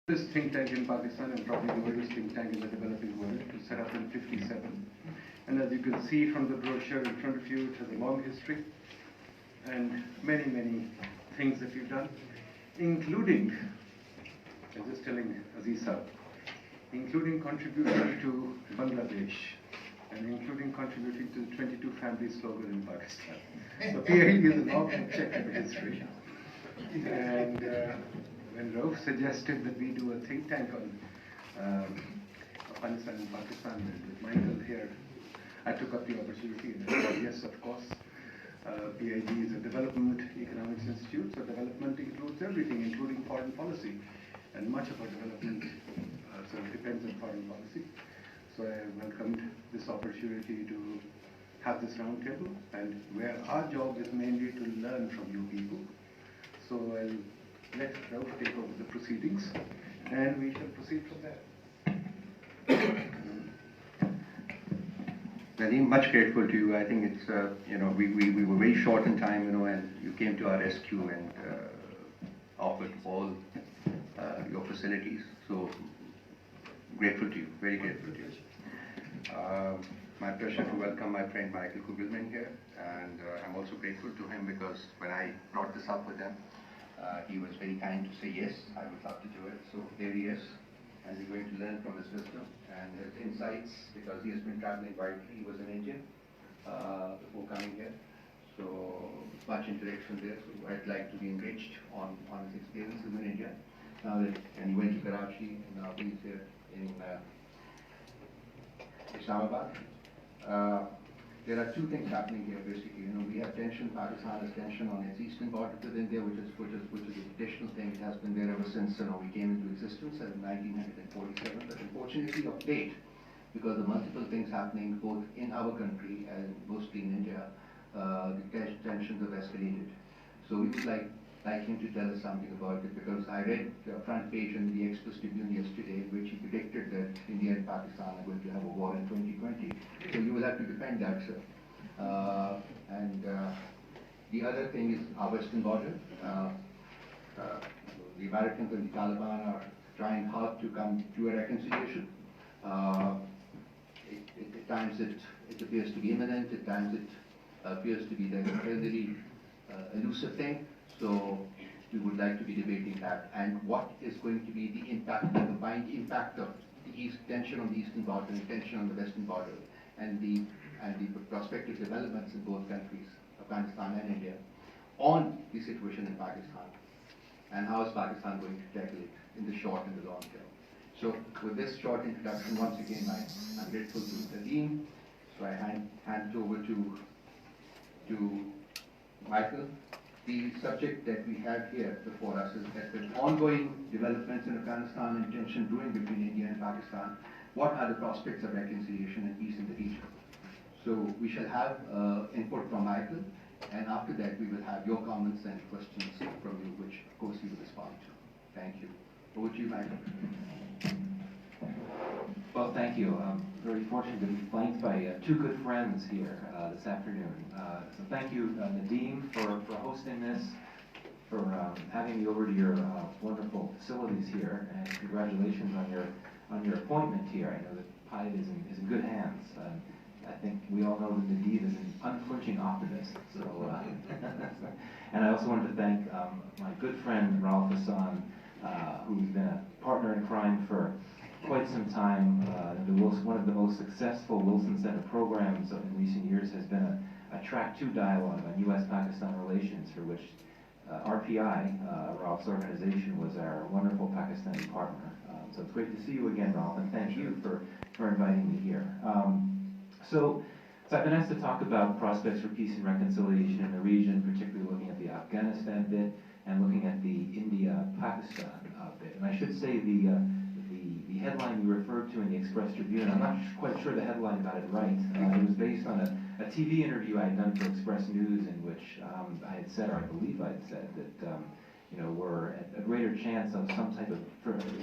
This think tank in Pakistan and probably the oldest think tank in the developing world. It was set up in '57. And as you can see from the brochure in front of you, it has a long history and many, many things that we've done, including, I was just telling Aziza, including contributing to Bangladesh and including contributing to the 22 family slogan in Pakistan. So PIDE is a long check in the history. And when Raoof suggested that we do a think tank on Afghanistan and Pakistan with Michael here, I took up the opportunity and I said, yes, of course. PIDE is a development economics institute, so development includes everything, including foreign policy. And much of our development sort of depends on foreign policy. So I welcomed this opportunity to have this roundtable, and where our job is mainly to learn from you people. So I'll let Raoof take over the proceedings, and we shall proceed from there. Nadeem, much grateful to you. I think it's, we were very short in time, and you came to our rescue and offered all your facilities. So grateful to you, very grateful to you. My pleasure to welcome my friend Michael Kugelman here, and I'm also grateful to him because when I brought this up with him, he was very kind to say yes, I would love to do it. So here he is, and we're going to learn from his wisdom and his insights because he has been traveling widely. He was in India before coming here, so much interaction there. So I'd like to be enriched on his experiences in India. And he went to Karachi, and now he's here in Islamabad. There are two things happening here basically. We have tension. Pakistan has tension on its eastern border with India, which is a traditional thing. It has been there ever since we came into existence in 1947. But unfortunately, of late, because of multiple things happening both in our country and mostly in India, the tensions have escalated. So we would like him to tell us something about it, because I read the front page in the Express Tribune yesterday in which he predicted that India and Pakistan are going to have a war in 2020. So you will have to defend that, sir. And the other thing is our western border. The Americans and the Taliban are trying hard to come to a reconciliation. At times it appears to be imminent, at times it appears to be a really elusive thing. So we would like to be debating that, and what is going to be the impact, the combined impact of the tension on the eastern border and tension on the western border, and the prospective developments in both countries, Afghanistan and India, on the situation in Pakistan, and how is Pakistan going to tackle it in the short and the long term. So with this short introduction, once again, I'm grateful to Nadeem. So I hand it over to Michael. The subject that we have here before us is that the ongoing developments in Afghanistan and tension brewing between India and Pakistan. What are the prospects of reconciliation and peace in the region? So we shall have input from Michael, and after that we will have your comments and questions from you, which of course we will respond to. Thank you. Over to you, Michael. Well, thank you. I'm very fortunate to be flanked by two good friends here this afternoon. So thank you, Nadeem, for hosting this, for having me over to your wonderful facilities here, and congratulations on your appointment here. I know that PIDE is in good hands. I think we all know that Nadeem is an unflinching optimist. So, and I also wanted to thank my good friend Raoof Hasan, who's been a partner in crime for quite some time. One of the most successful Wilson Center programs in recent years has been a Track 2 dialogue on U.S.-Pakistan relations, for which RPI, Raouf's organization, was our wonderful Pakistani partner. So it's great to see you again, Raoof, and thank you for inviting me here. So I've been asked to talk about prospects for peace and reconciliation in the region, particularly looking at the Afghanistan bit and looking at the India-Pakistan bit. And I should say the headline you referred to in the Express Tribune, I'm not quite sure the headline got it right. It was based on a TV interview I had done for Express News, in which I had said, or I believe I had said, that we're at a greater chance of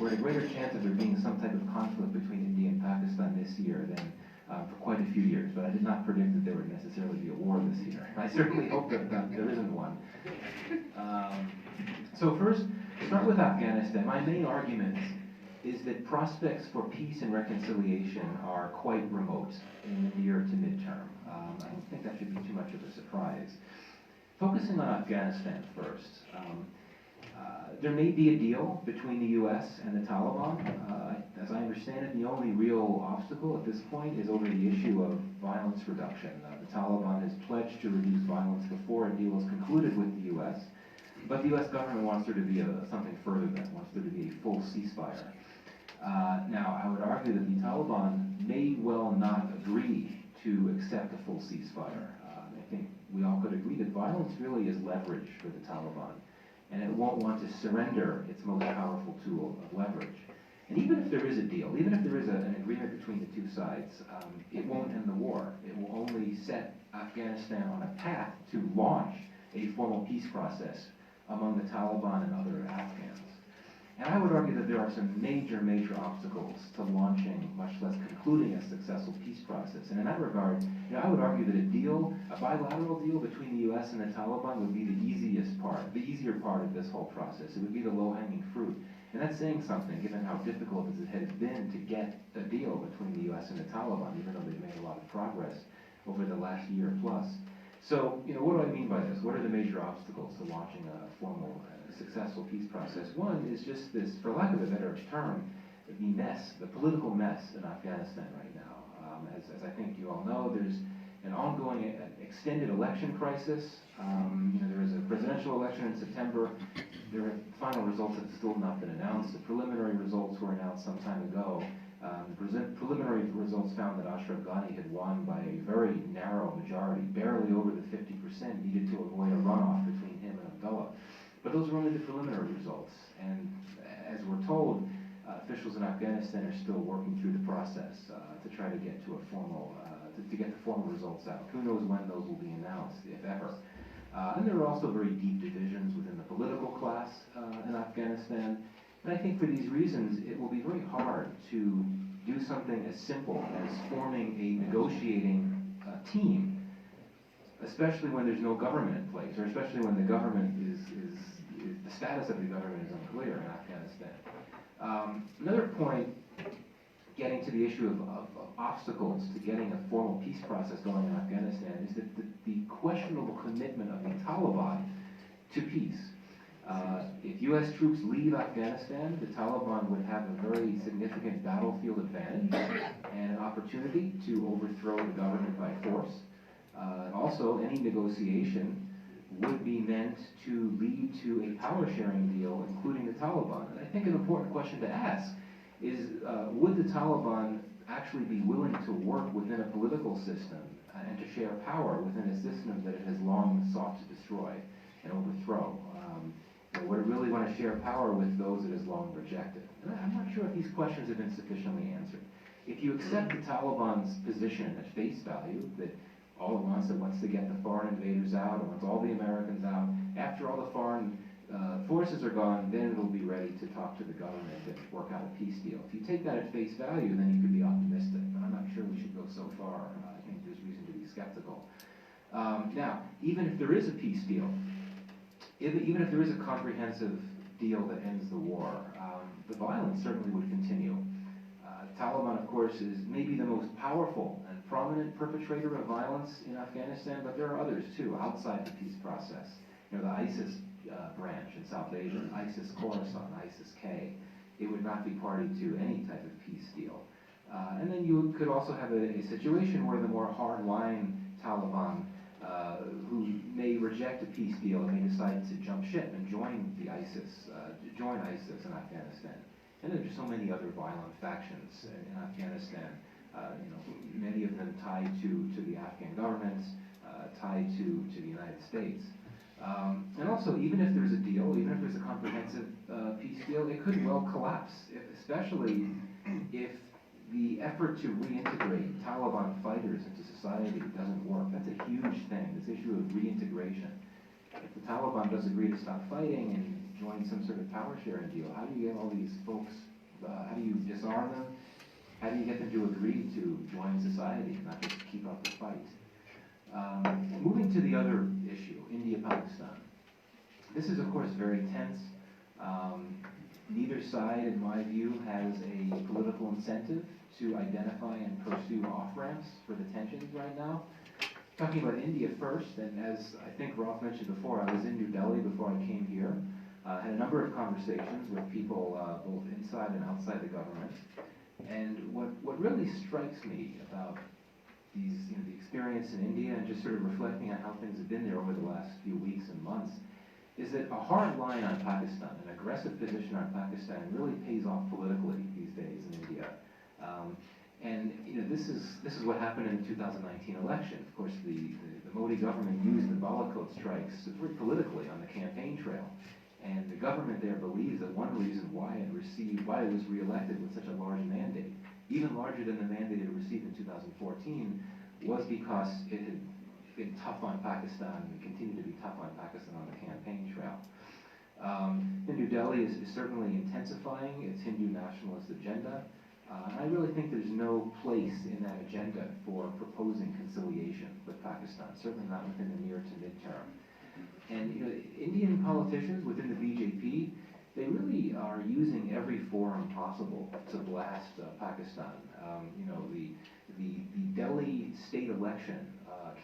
we're at a greater chance of there being some type of conflict between India and Pakistan this year than for quite a few years. But I did not predict that there would necessarily be a war this year. I certainly hope that there isn't one. So first, start with Afghanistan. My main argument is that prospects for peace and reconciliation are quite remote in the near to midterm. I don't think that should be too much of a surprise. Focusing on Afghanistan first, there may be a deal between the U.S. and the Taliban. As I understand it, the only real obstacle at this point is over the issue of violence reduction. The Taliban has pledged to reduce violence before a deal is concluded with the U.S., but the U.S. government wants there to be something further than that, wants there to be a full ceasefire. Now, I would argue that the Taliban may well not agree to accept a full ceasefire. I think we all could agree that violence really is leverage for the Taliban, and it won't want to surrender its most powerful tool of leverage. And even if there is a deal, even if there is an agreement between the two sides, it won't end the war. It will only set Afghanistan on a path to launch a formal peace process among the Taliban and other Afghans. And I would argue that there are some major, major obstacles to launching, much less concluding a successful peace process. And in that regard, I would argue that a bilateral deal between the U.S. and the Taliban would be the easier part of this whole process. It would be the low-hanging fruit. And that's saying something, given how difficult it has been to get a deal between the U.S. and the Taliban, even though they've made a lot of progress over the last year plus. So, what do I mean by this? What are the major obstacles to launching a formal, successful peace process? One is just this, for lack of a better term, the political mess in Afghanistan right now. As I think you all know, there's an ongoing extended election crisis. There was a presidential election in September. The final results have still not been announced. The preliminary results were announced some time ago. The preliminary results found that Ashraf Ghani had won by a very narrow majority, barely over the 50% needed to avoid a runoff between him and Abdullah. But those are only the preliminary results. And as we're told, officials in Afghanistan are still working through the process to try to get to a formal, to get the formal results out. Who knows when those will be announced, if ever. And there are also very deep divisions within the political class in Afghanistan. And I think for these reasons, it will be very hard to do something as simple as forming a negotiating team, especially when there's no government in place, or especially when the government the status of the government is unclear in Afghanistan. Another point, getting to the issue of obstacles to getting a formal peace process going in Afghanistan, is that the questionable commitment of the Taliban to peace. If U.S. troops leave Afghanistan, the Taliban would have a very significant battlefield advantage and an opportunity to overthrow the government by force. And also, any negotiation would be meant to lead to a power-sharing deal, including the Taliban. And I think an important question to ask is, would the Taliban actually be willing to work within a political system and to share power within a system that it has long sought to destroy and overthrow? Would it really want to share power with those it has long rejected? And I'm not sure if these questions have been sufficiently answered. If you accept the Taliban's position at face value, that all it wants to get the foreign invaders out, it wants all the Americans out, after all the foreign forces are gone, then it'll be ready to talk to the government and work out a peace deal. If you take that at face value, then you could be optimistic, but I'm not sure we should go so far. I think there's reason to be skeptical. Now, even if there is a peace deal, even if there is a comprehensive deal that ends the war, the violence certainly would continue. Taliban, of course, is maybe the most powerful and prominent perpetrator of violence in Afghanistan, but there are others too, outside the peace process. The ISIS branch in South Asia, ISIS Khorasan, ISIS-K, it would not be party to any type of peace deal. And then you could also have a situation where the more hard-line Taliban, who may reject a peace deal and may decide to jump ship and join ISIS in Afghanistan. And there are so many other violent factions in Afghanistan, many of them tied to the Afghan government, tied to the United States. And also, even if there's a deal, even if there's a comprehensive peace deal, it could well collapse, especially if the effort to reintegrate Taliban fighters into society doesn't work. That's a huge thing, this issue of reintegration. If the Taliban does agree to stop fighting and join some sort of power-sharing deal, how do you get all these folks, how do you disarm them? How do you get them to agree to join society, not just keep up the fight? Moving to the other issue, India-Pakistan. This is, of course, very tense. Neither side, in my view, has a political incentive to identify and pursue off-ramps for the tensions right now. Talking about India first, and as I think Raoof mentioned before, I was in New Delhi before I came here. Had a number of conversations with people both inside and outside the government. And what really strikes me about these, the experience in India and just sort of reflecting on how things have been there over the last few weeks and months is that a hard line on Pakistan, an aggressive position on Pakistan really pays off politically these days in India. And this is what happened in the 2019 election. Of course, the Modi government used the Balakot strikes very politically on the campaign trail. And the government there believes that one reason why it was reelected with such a large mandate, even larger than the mandate it received in 2014, was because it had been tough on Pakistan and continued to be tough on Pakistan on the campaign trail. The New Delhi is certainly intensifying its Hindu nationalist agenda. I really think there's no place in that agenda for proposing conciliation with Pakistan, certainly not within the near to midterm. And Indian politicians within the BJP, they really are using every forum possible to blast Pakistan. The Delhi state election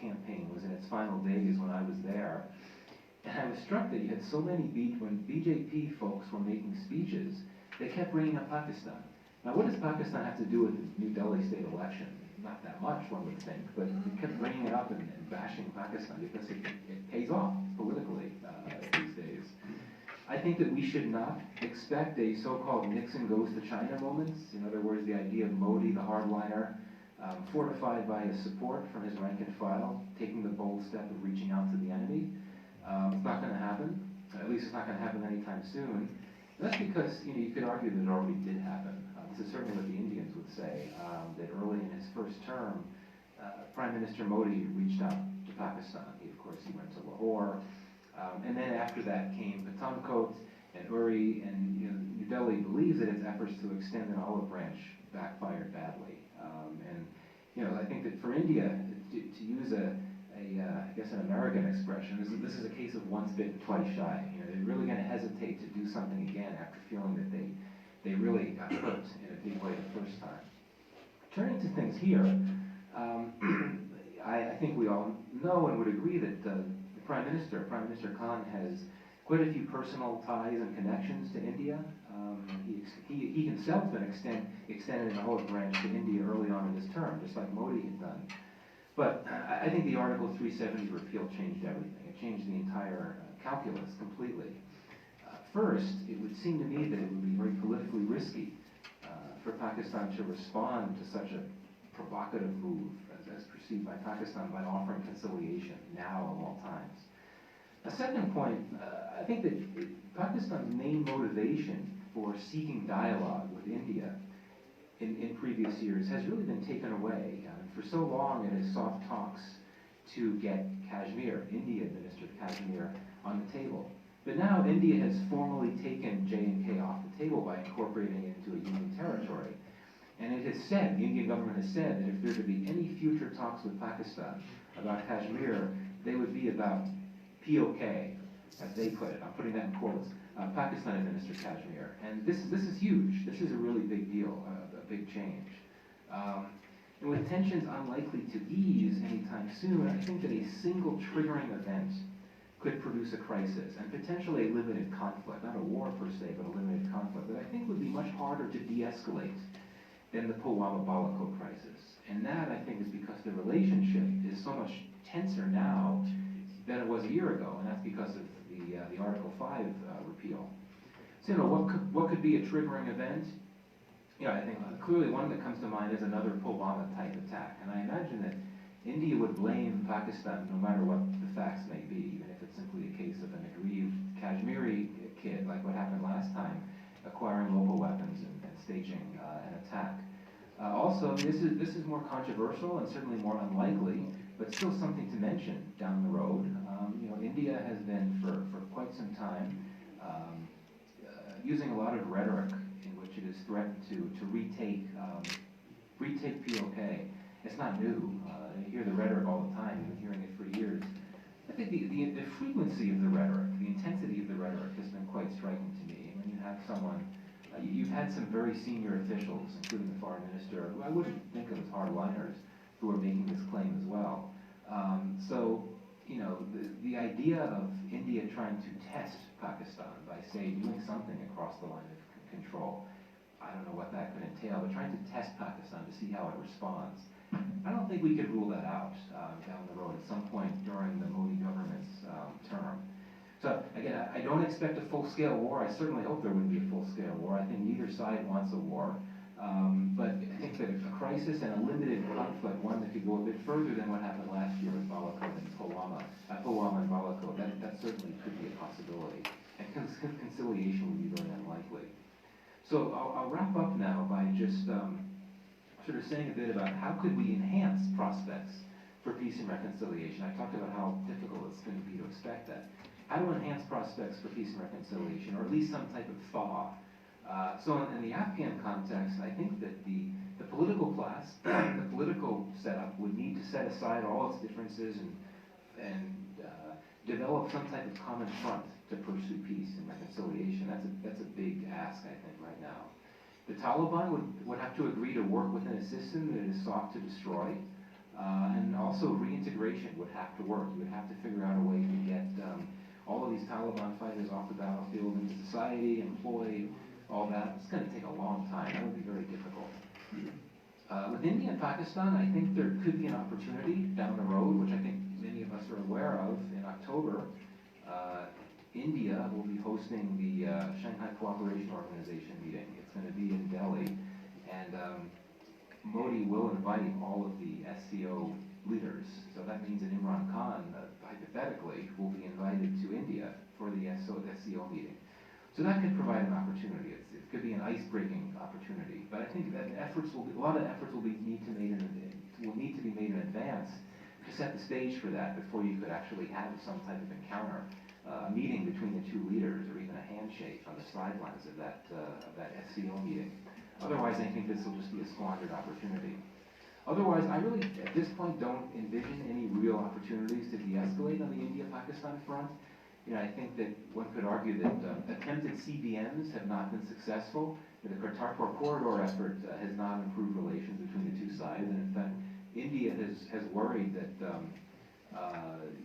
campaign was in its final days when I was there. And I was struck that you had so many, when BJP folks were making speeches, they kept bringing up Pakistan. Now, what does Pakistan have to do with the New Delhi state election? Not that much, one would think, but they kept bringing it up and bashing Pakistan because it pays off politically these days. I think that we should not expect a so-called Nixon goes to China moment. In other words, the idea of Modi, the hardliner, fortified by his support from his rank and file, taking the bold step of reaching out to the enemy. It's not going to happen. At least it's not going to happen anytime soon. And that's because you could argue that it already did happen. This is certainly what the Indians would say, that early in his first term, Prime Minister Modi reached out to Pakistan. Of course, he went to Lahore. And then after that came Pathankot and Uri, and New Delhi believes that its efforts to extend an olive branch backfired badly. I think that for India, to use I guess an American expression, this is a case of once bitten, twice shy. They're really going to hesitate to do something again after feeling that they really got hurt in a big way the first time. Turning to things here, I think we all know and would agree that the Prime Minister Khan, has quite a few personal ties and connections to India. He himself extended an olive branch to India early on in his term, just like Modi had done. But I think the Article 370 repeal changed everything. It changed the entire calculus completely. First, it would seem to me that it would be very politically risky for Pakistan to respond to such a provocative move as perceived by Pakistan by offering conciliation now of all times. A second point, I think that Pakistan's main motivation for seeking dialogue with India in previous years has really been taken away. For so long it has sought talks to get Kashmir, India-administered Kashmir, on the table. But now India has formally taken J&K off the table by incorporating it into a union territory. And it has said, the Indian government has said, that if there to be any future talks with Pakistan about Kashmir, they would be about POK, as they put it. I'm putting that in quotes. Pakistan-administered Kashmir. And this is huge. This is a really big deal, a big change. And with tensions unlikely to ease anytime soon, I think that a single triggering event could produce a crisis, and potentially a limited conflict, not a war per se, but a limited conflict, that I think would be much harder to de-escalate than the Pulwama-Balakot crisis. And that, I think, is because the relationship is so much tenser now than it was a year ago, and that's because of the Article 5 repeal. So, what could be a triggering event? I think clearly one that comes to mind is another Pulwama-type attack, and I imagine that India would blame Pakistan no matter what the facts may be, even if it's simply a case of an aggrieved Kashmiri kid, like what happened last time, acquiring local weapons and staging an attack. Also, this is more controversial and certainly more unlikely, but still something to mention down the road. India has been for quite some time using a lot of rhetoric in which it is threatened to retake POK. It's not new. You hear the rhetoric all the time. You've been hearing it for years. I think the frequency of the rhetoric, the intensity of the rhetoric has been quite striking to me. have someone, you've had some very senior officials, including the foreign minister, who I wouldn't think of as hardliners, who are making this claim as well. So, you know, the idea of India trying to test Pakistan by, say, doing something across the line of control, I don't know what that could entail, but trying to test Pakistan to see how it responds, I don't think we could rule that out down the road at some point during the Modi government's term. So again, I don't expect a full-scale war. I certainly hope there wouldn't be a full-scale war. I think neither side wants a war. But I think that a crisis and a limited conflict, one that could go a bit further than what happened last year with Balakot and Pulwama and Balakot, that certainly could be a possibility. And conciliation would be very unlikely. So I'll wrap up now by just sort of saying a bit about how could we enhance prospects for peace and reconciliation. I talked about how difficult it's going to be to expect that. How to enhance prospects for peace and reconciliation, or at least some type of thaw. So in the Afghan context, I think that the political class, the political setup would need to set aside all its differences and develop some type of common front to pursue peace and reconciliation. That's a big ask, I think, right now. The Taliban would have to agree to work within a system that is sought to destroy, and also reintegration would have to work. You would have to figure out a way to get all of these Taliban fighters off the battlefield into society, employed, all that. It's going to take a long time. That would be very difficult. With India and Pakistan, I think there could be an opportunity down the road, which I think many of us are aware of. In October, India will be hosting the Shanghai Cooperation Organization meeting. It's going to be in Delhi, and Modi will invite all of the SCO leaders. So that means that Imran Khan, hypothetically, will be invited to India for the SCO meeting. So that could provide an opportunity. It could be an ice-breaking opportunity. But I think that a lot of efforts will need to be made in advance to set the stage for that before you could actually have some type of encounter, a meeting between the two leaders, or even a handshake on the sidelines of that SCO meeting. Otherwise, I think this will just be a squandered opportunity. Otherwise, I really, at this point, don't envision any real opportunities to de-escalate on the India-Pakistan front. You know, I think that one could argue that attempted CBMs have not been successful. The Kartarpur corridor effort has not improved relations between the two sides, and in fact, India has worried that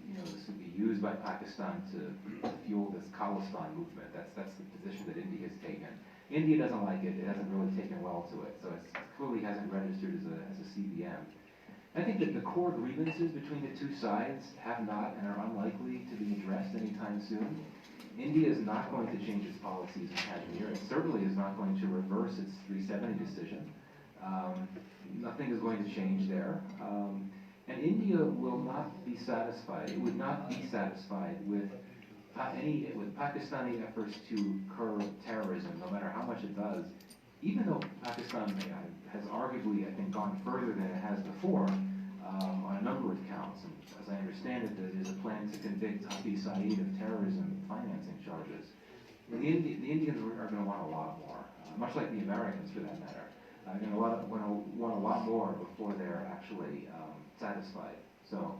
you know, this would be used by Pakistan to fuel this Khalistan movement. That's the position that India has taken. India doesn't like it. It hasn't really taken well to it, so it clearly hasn't registered as a CBM. I think that the core grievances between the two sides have not and are unlikely to be addressed anytime soon. India is not going to change its policies in Kashmir. It certainly is not going to reverse its 370 decision. Nothing is going to change there. And India will not be satisfied. It would not be satisfied with Pakistani efforts to curb terrorism, no matter how much it does. Even though Pakistan has arguably, I think, gone further than it has before on a number of counts. And as I understand it, there is a plan to convict Hafiz Saeed of terrorism financing charges. The Indians are going to want a lot more, much like the Americans for that matter. They're going to want a lot more before they're actually satisfied. So,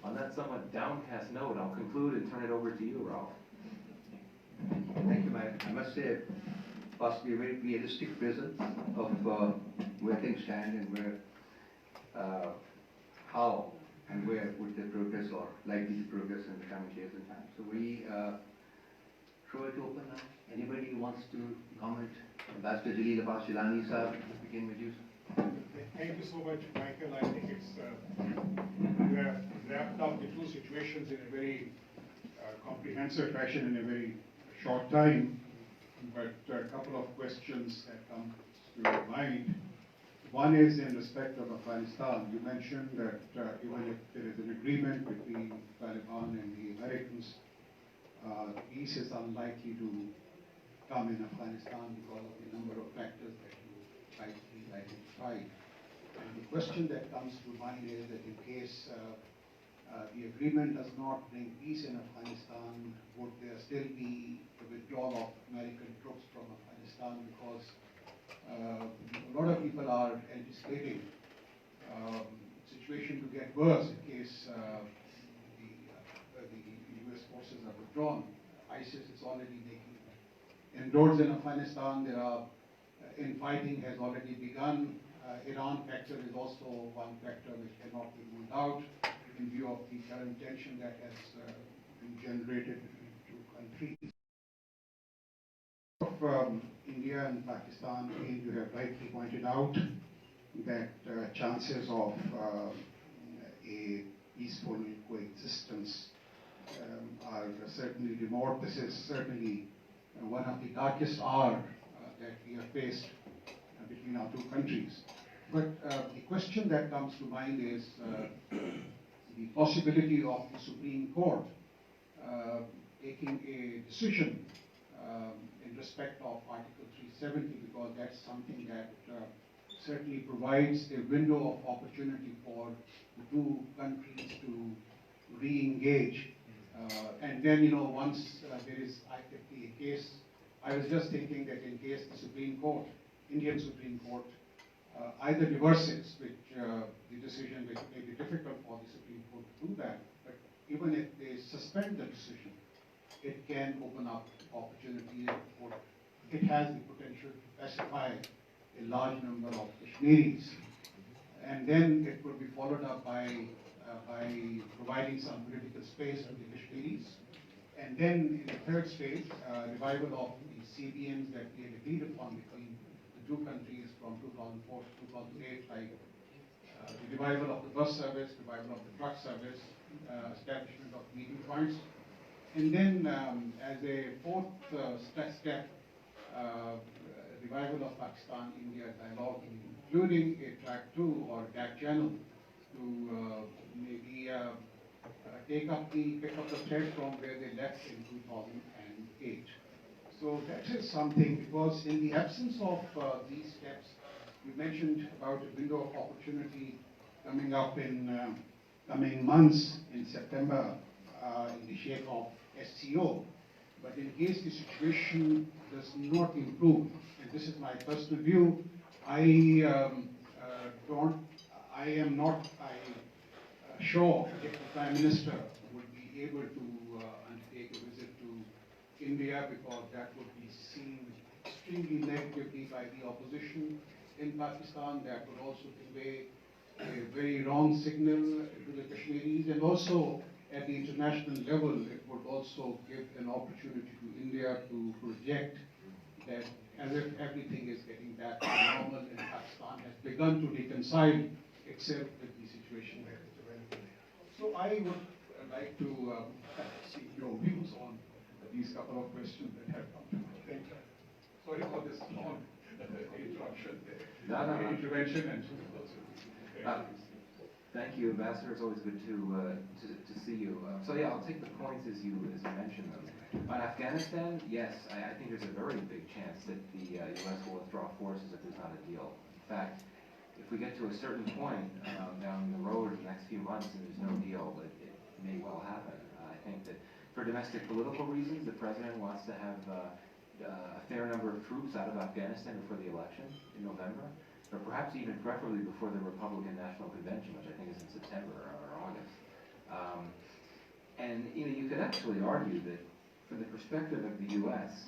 on that somewhat downcast note, I'll conclude and turn it over to you, Raoof. Thank you, Mike. I must say, possibly a very realistic presence of where things stand and where, how and where would they progress or likely to progress in the coming days and time. So we throw it open now. Anybody who wants to comment? Ambassador Jalil Abbas Shilani, sir, begin with you. Thank you so much, Michael. I think it's you have wrapped up the two situations in a very comprehensive fashion in a very short time. But a couple of questions that come to mind. One is in respect of Afghanistan. You mentioned that even if there is an agreement between Taliban and the Americans, peace is unlikely to come in Afghanistan because of the number of factors that you rightly identified. And the question that comes to mind is that in case the agreement does not bring peace in Afghanistan, would there still be the withdrawal of American troops from Afghanistan? Because a lot of people are anticipating the situation to get worse in case the US forces are withdrawn. ISIS is already making inroads in Afghanistan. There are infighting has already begun. Iran factor is also one factor which cannot be ruled out in view of the current tension that has been generated between the two countries. India and Pakistan, and you have rightly pointed out that chances of a peaceful coexistence are certainly remote. This is certainly one of the darkest hours that we have faced between our two countries. But the question that comes to mind is the possibility of the Supreme Court taking a decision in respect of Article 370, because that's something that certainly provides a window of opportunity for the two countries to re-engage. And then, once there is a case, I was just thinking that in case the Supreme Court, Indian Supreme Court, either reverses, which the decision which may be difficult for the Supreme Court to do that, but even if they suspend the decision, it can open up opportunity for, it has the potential to pacify a large number of Kashmiris. And then it could be followed up by providing some political space for the Kashmiris. And then in the third stage, revival of the CBNs that we had agreed upon between the two countries from 2004 to 2008, like the revival of the bus service, revival of the truck service, establishment of meeting points. And then as a fourth step, revival of Pakistan-India dialogue, including a track 2 or DAC channel to maybe pick up the thread from where they left in 2008. So that is something, because in the absence of these steps, you mentioned about a window of opportunity coming up in coming months in September in the shape of SCO. But in case the situation does not improve, and this is my personal view, I am not sure if the Prime Minister would be able to undertake a visit to India, because that would be seen extremely negatively by the opposition in Pakistan. That would also convey a very wrong signal to the Kashmiris, and also at the international level, it would also give an opportunity to India to project that as if everything is getting back to normal and Pakistan has begun to reconcile, except with the situation where it's developing. So I would like to seek your views on these couple of questions that have come to me. Thank you. Sorry for this long interruption, intervention, and thank you, Ambassador. It's always good to see you. So yeah, I'll take the points as you mentioned them. On Afghanistan, yes, I think there's a very big chance that the U.S. will withdraw forces if there's not a deal. In fact, if we get to a certain point down the road in the next few months and there's no deal, it may well happen. I think that for domestic political reasons, the President wants to have a fair number of troops out of Afghanistan before the election in November, or perhaps even preferably before the Republican National Convention, which I think is in September or August. And you could actually argue that from the perspective of the U.S.,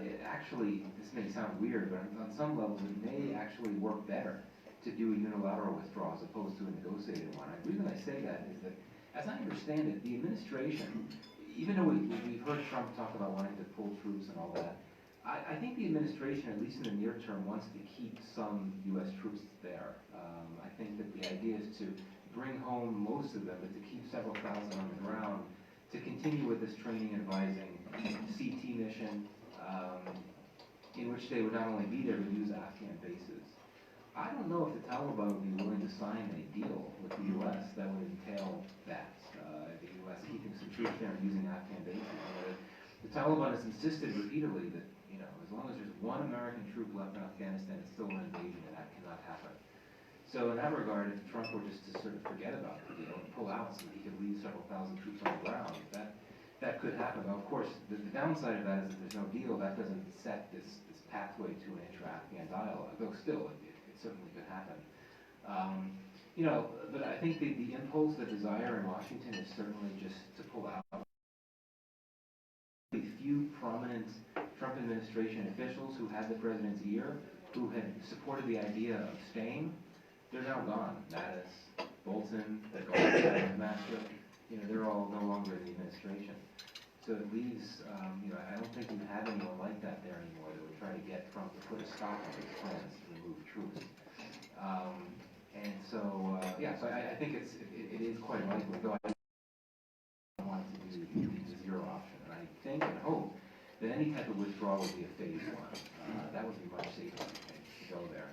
it actually, this may sound weird, but on some levels it may actually work better to do a unilateral withdrawal as opposed to a negotiated one. The reason I say that is that, as I understand it, the administration, even though we've heard Trump talk about wanting to pull troops and all that, I think the administration, at least in the near term, wants to keep some U.S. troops there. I think that the idea is to bring home most of them, but to keep several thousand on the ground, to continue with this training and advising CT mission, in which they would not only be there, but use Afghan bases. I don't know if the Taliban would be willing to sign a deal with the U.S. that would entail that, the U.S. keeping some troops there and using Afghan bases. The Taliban has insisted repeatedly that, as long as there's one American troop left in Afghanistan, it's still an invasion, and that cannot happen. So in that regard, if Trump were just to sort of forget about the deal and pull out so that he could leave several thousand troops on the ground, that could happen. Now, of course, the downside of that is if there's no deal, that doesn't set this pathway to an intra-Afghan dialogue, though still, it certainly could happen. But I think the impulse, the desire in Washington is certainly just to pull out. Few prominent Trump administration officials who had the president's ear, who had supported the idea of staying, they're now gone. Mattis, Bolton, the Master, they're all no longer in the administration. So it leaves, I don't think we have anyone like that there anymore that would try to get Trump to put a stop on his plans to remove troops. So I think it is quite likely, though I want to do the zero option. And I think and hope that any type of withdrawal would be a phase one. That would be much safer, I think, to go there.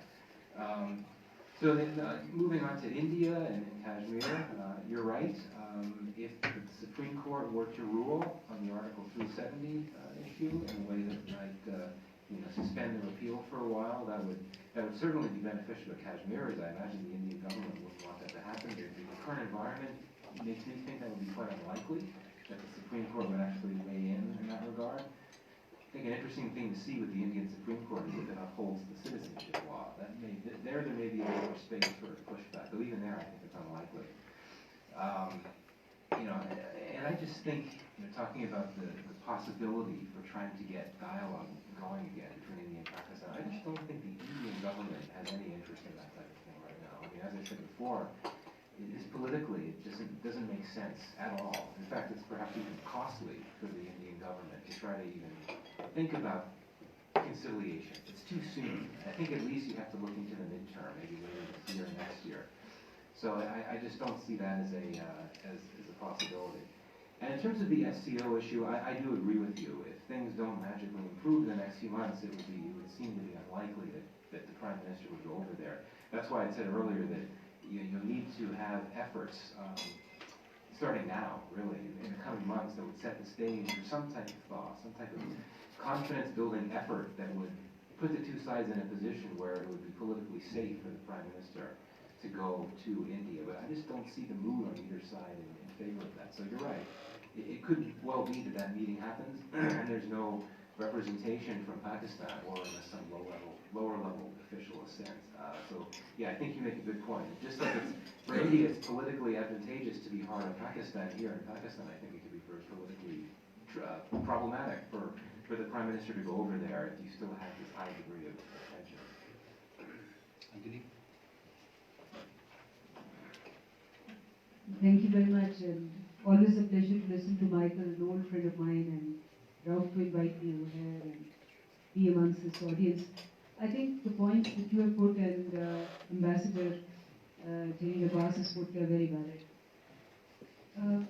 So then, moving on to India and Kashmir, you're right. If the Supreme Court were to rule on the Article 370 issue in a way that might suspend the repeal for a while, that would certainly be beneficial to Kashmiris. I imagine the Indian government wouldn't want that to happen. The current environment makes me think that would be quite unlikely that the Supreme Court would actually weigh in that regard. I think an interesting thing to see with the Indian Supreme Court is if it upholds the citizenship law. There may be a little more space for pushback, though even there I think it's unlikely. And I just think, talking about the possibility for trying to get dialogue going again between India and Pakistan, I just don't think the Indian government has any interest in that type of thing right now. I mean, as I said before, politically, it doesn't make sense at all. In fact, it's perhaps even costly for the Indian government to try to even think about conciliation. It's too soon. I think at least you have to look into the midterm, maybe later this year or next year. So I just don't see that as a possibility. And in terms of the SCO issue, I do agree with you. If things don't magically improve in the next few months, it would seem to be unlikely that the Prime Minister would go over there. That's why I said earlier that you'll need to have efforts starting now, really, in the coming months that would set the stage for some type of thaw, some type of confidence-building effort that would put the two sides in a position where it would be politically safe for the Prime Minister to go to India. But I just don't see the mood on either side in favor of that. So you're right. It could well be that meeting happens and there's no representation from Pakistan or in some lower level official assent. So yeah, I think you make a good point. Just like for India, it's politically advantageous to be hard on Pakistan. Here in Pakistan, I think it could be very politically problematic for the Prime Minister to go over there if you still have this high degree of tension. Nadeem? Thank you very much, and always a pleasure to listen to Michael, an old friend of mine, and Raoof to invite me over here and be amongst this audience. I think the points that you have put and Ambassador Jane Abbas has put are very valid.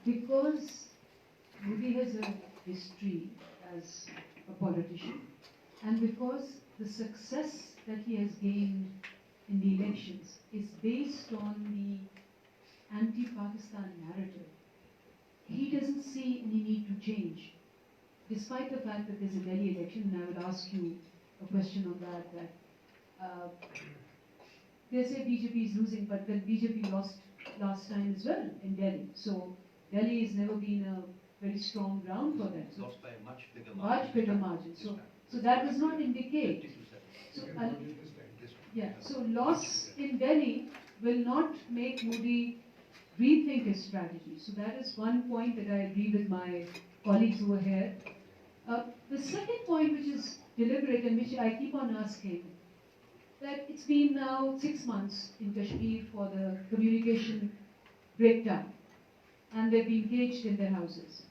Because Modi has a history as a politician, and because the success that he has gained in the elections is based on the anti-Pakistan narrative, he doesn't see any need to change, despite the fact that there's a Delhi election. And I would ask you a question on that, they say BJP is losing, but then BJP lost last time as well in Delhi. So Delhi has never been a very strong ground for them. So lost by a much bigger margin. Much bigger margin. So that does not indicate. So, so loss in Delhi will not make Modi rethink his strategy. So that is one point that I agree with my colleagues over here. The second point, which is deliberate and which I keep on asking, that it's been now 6 months in Kashmir for the communication breakdown, and they've been caged in their houses.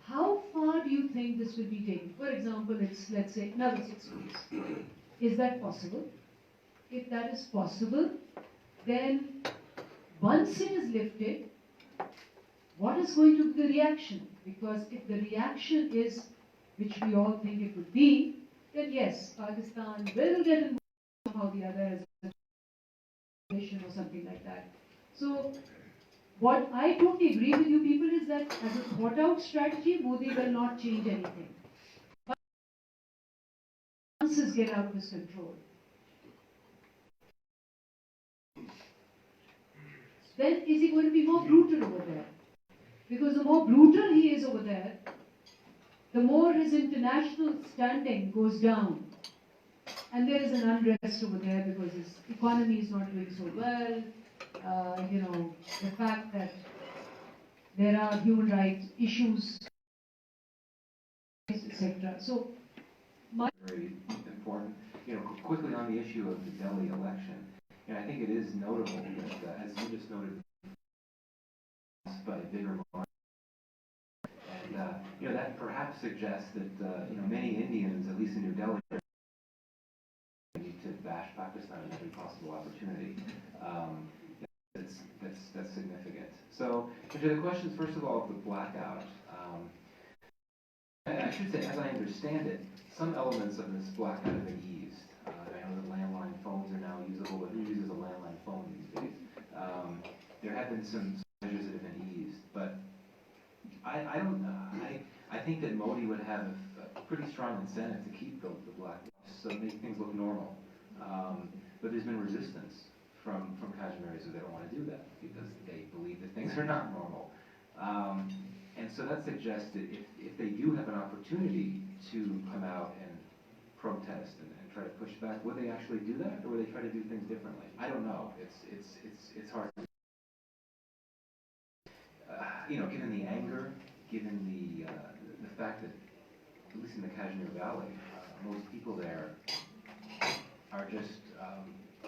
How far do you think this will be taken? For example, it's, let's say, another 6 months. Is that possible? If that is possible, then once it is lifted, what is going to be the reaction? Because if the reaction is, which we all think it would be, then yes, Pakistan will get involved somehow or the other as a nation or something like that. So, what I totally agree with you people is that as a thought out strategy, Modi will not change anything. But once this get out of his control, then is he going to be more brutal over there? Because the more brutal he is over there, the more his international standing goes down. And there is an unrest over there because his economy is not doing so well. The fact that there are human rights issues etc. So, very important. Quickly on the issue of the Delhi election, I think it is notable that, as you just noted, by a bigger margin, and that perhaps suggests that many Indians, at least in New Delhi, need to bash Pakistan at every possible opportunity. That's significant. So, to the questions, first of all, of the blackout. I should say, as I understand it, some elements of this blackout have been eased. I know that landline phones are now usable, but who uses a landline phone these days? There have been some measures that have been eased, but I don't know. I think that Modi would have a pretty strong incentive to keep the blackout, so make things look normal. But there's been resistance from Kashmiris who they don't want to do that because they believe that things are not normal. And so that suggests that if they do have an opportunity to come out and protest and try to push back, would they actually do that, or would they try to do things differently? I don't know. It's hard. Given the anger, given the fact that, at least in the Kashmir Valley, most people there are just,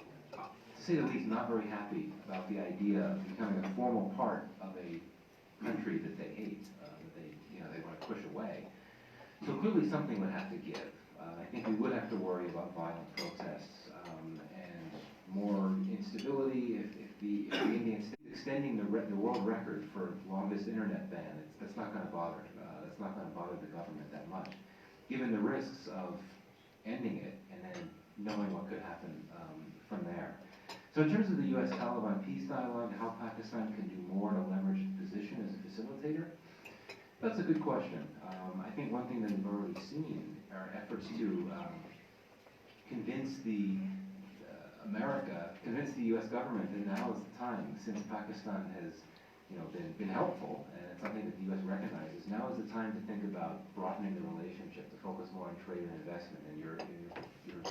to say the least, not very happy about the idea of becoming a formal part of a country that they hate, that they want to push away. So clearly something would have to give. I think we would have to worry about violent protests and more instability. If the Indians extending the world record for longest internet ban, that's not going to bother. That's not going to bother the government that much, given the risks of ending it and then knowing what could happen from there. So in terms of the U.S. Taliban peace dialogue, how Pakistan can do more to leverage its position as a facilitator, that's a good question. I think one thing that we've already seen are efforts to convince the U.S. government that now is the time, since Pakistan has been helpful, and it's something that the U.S. recognizes, now is the time to think about broadening the relationship, to focus more on trade and investment. And your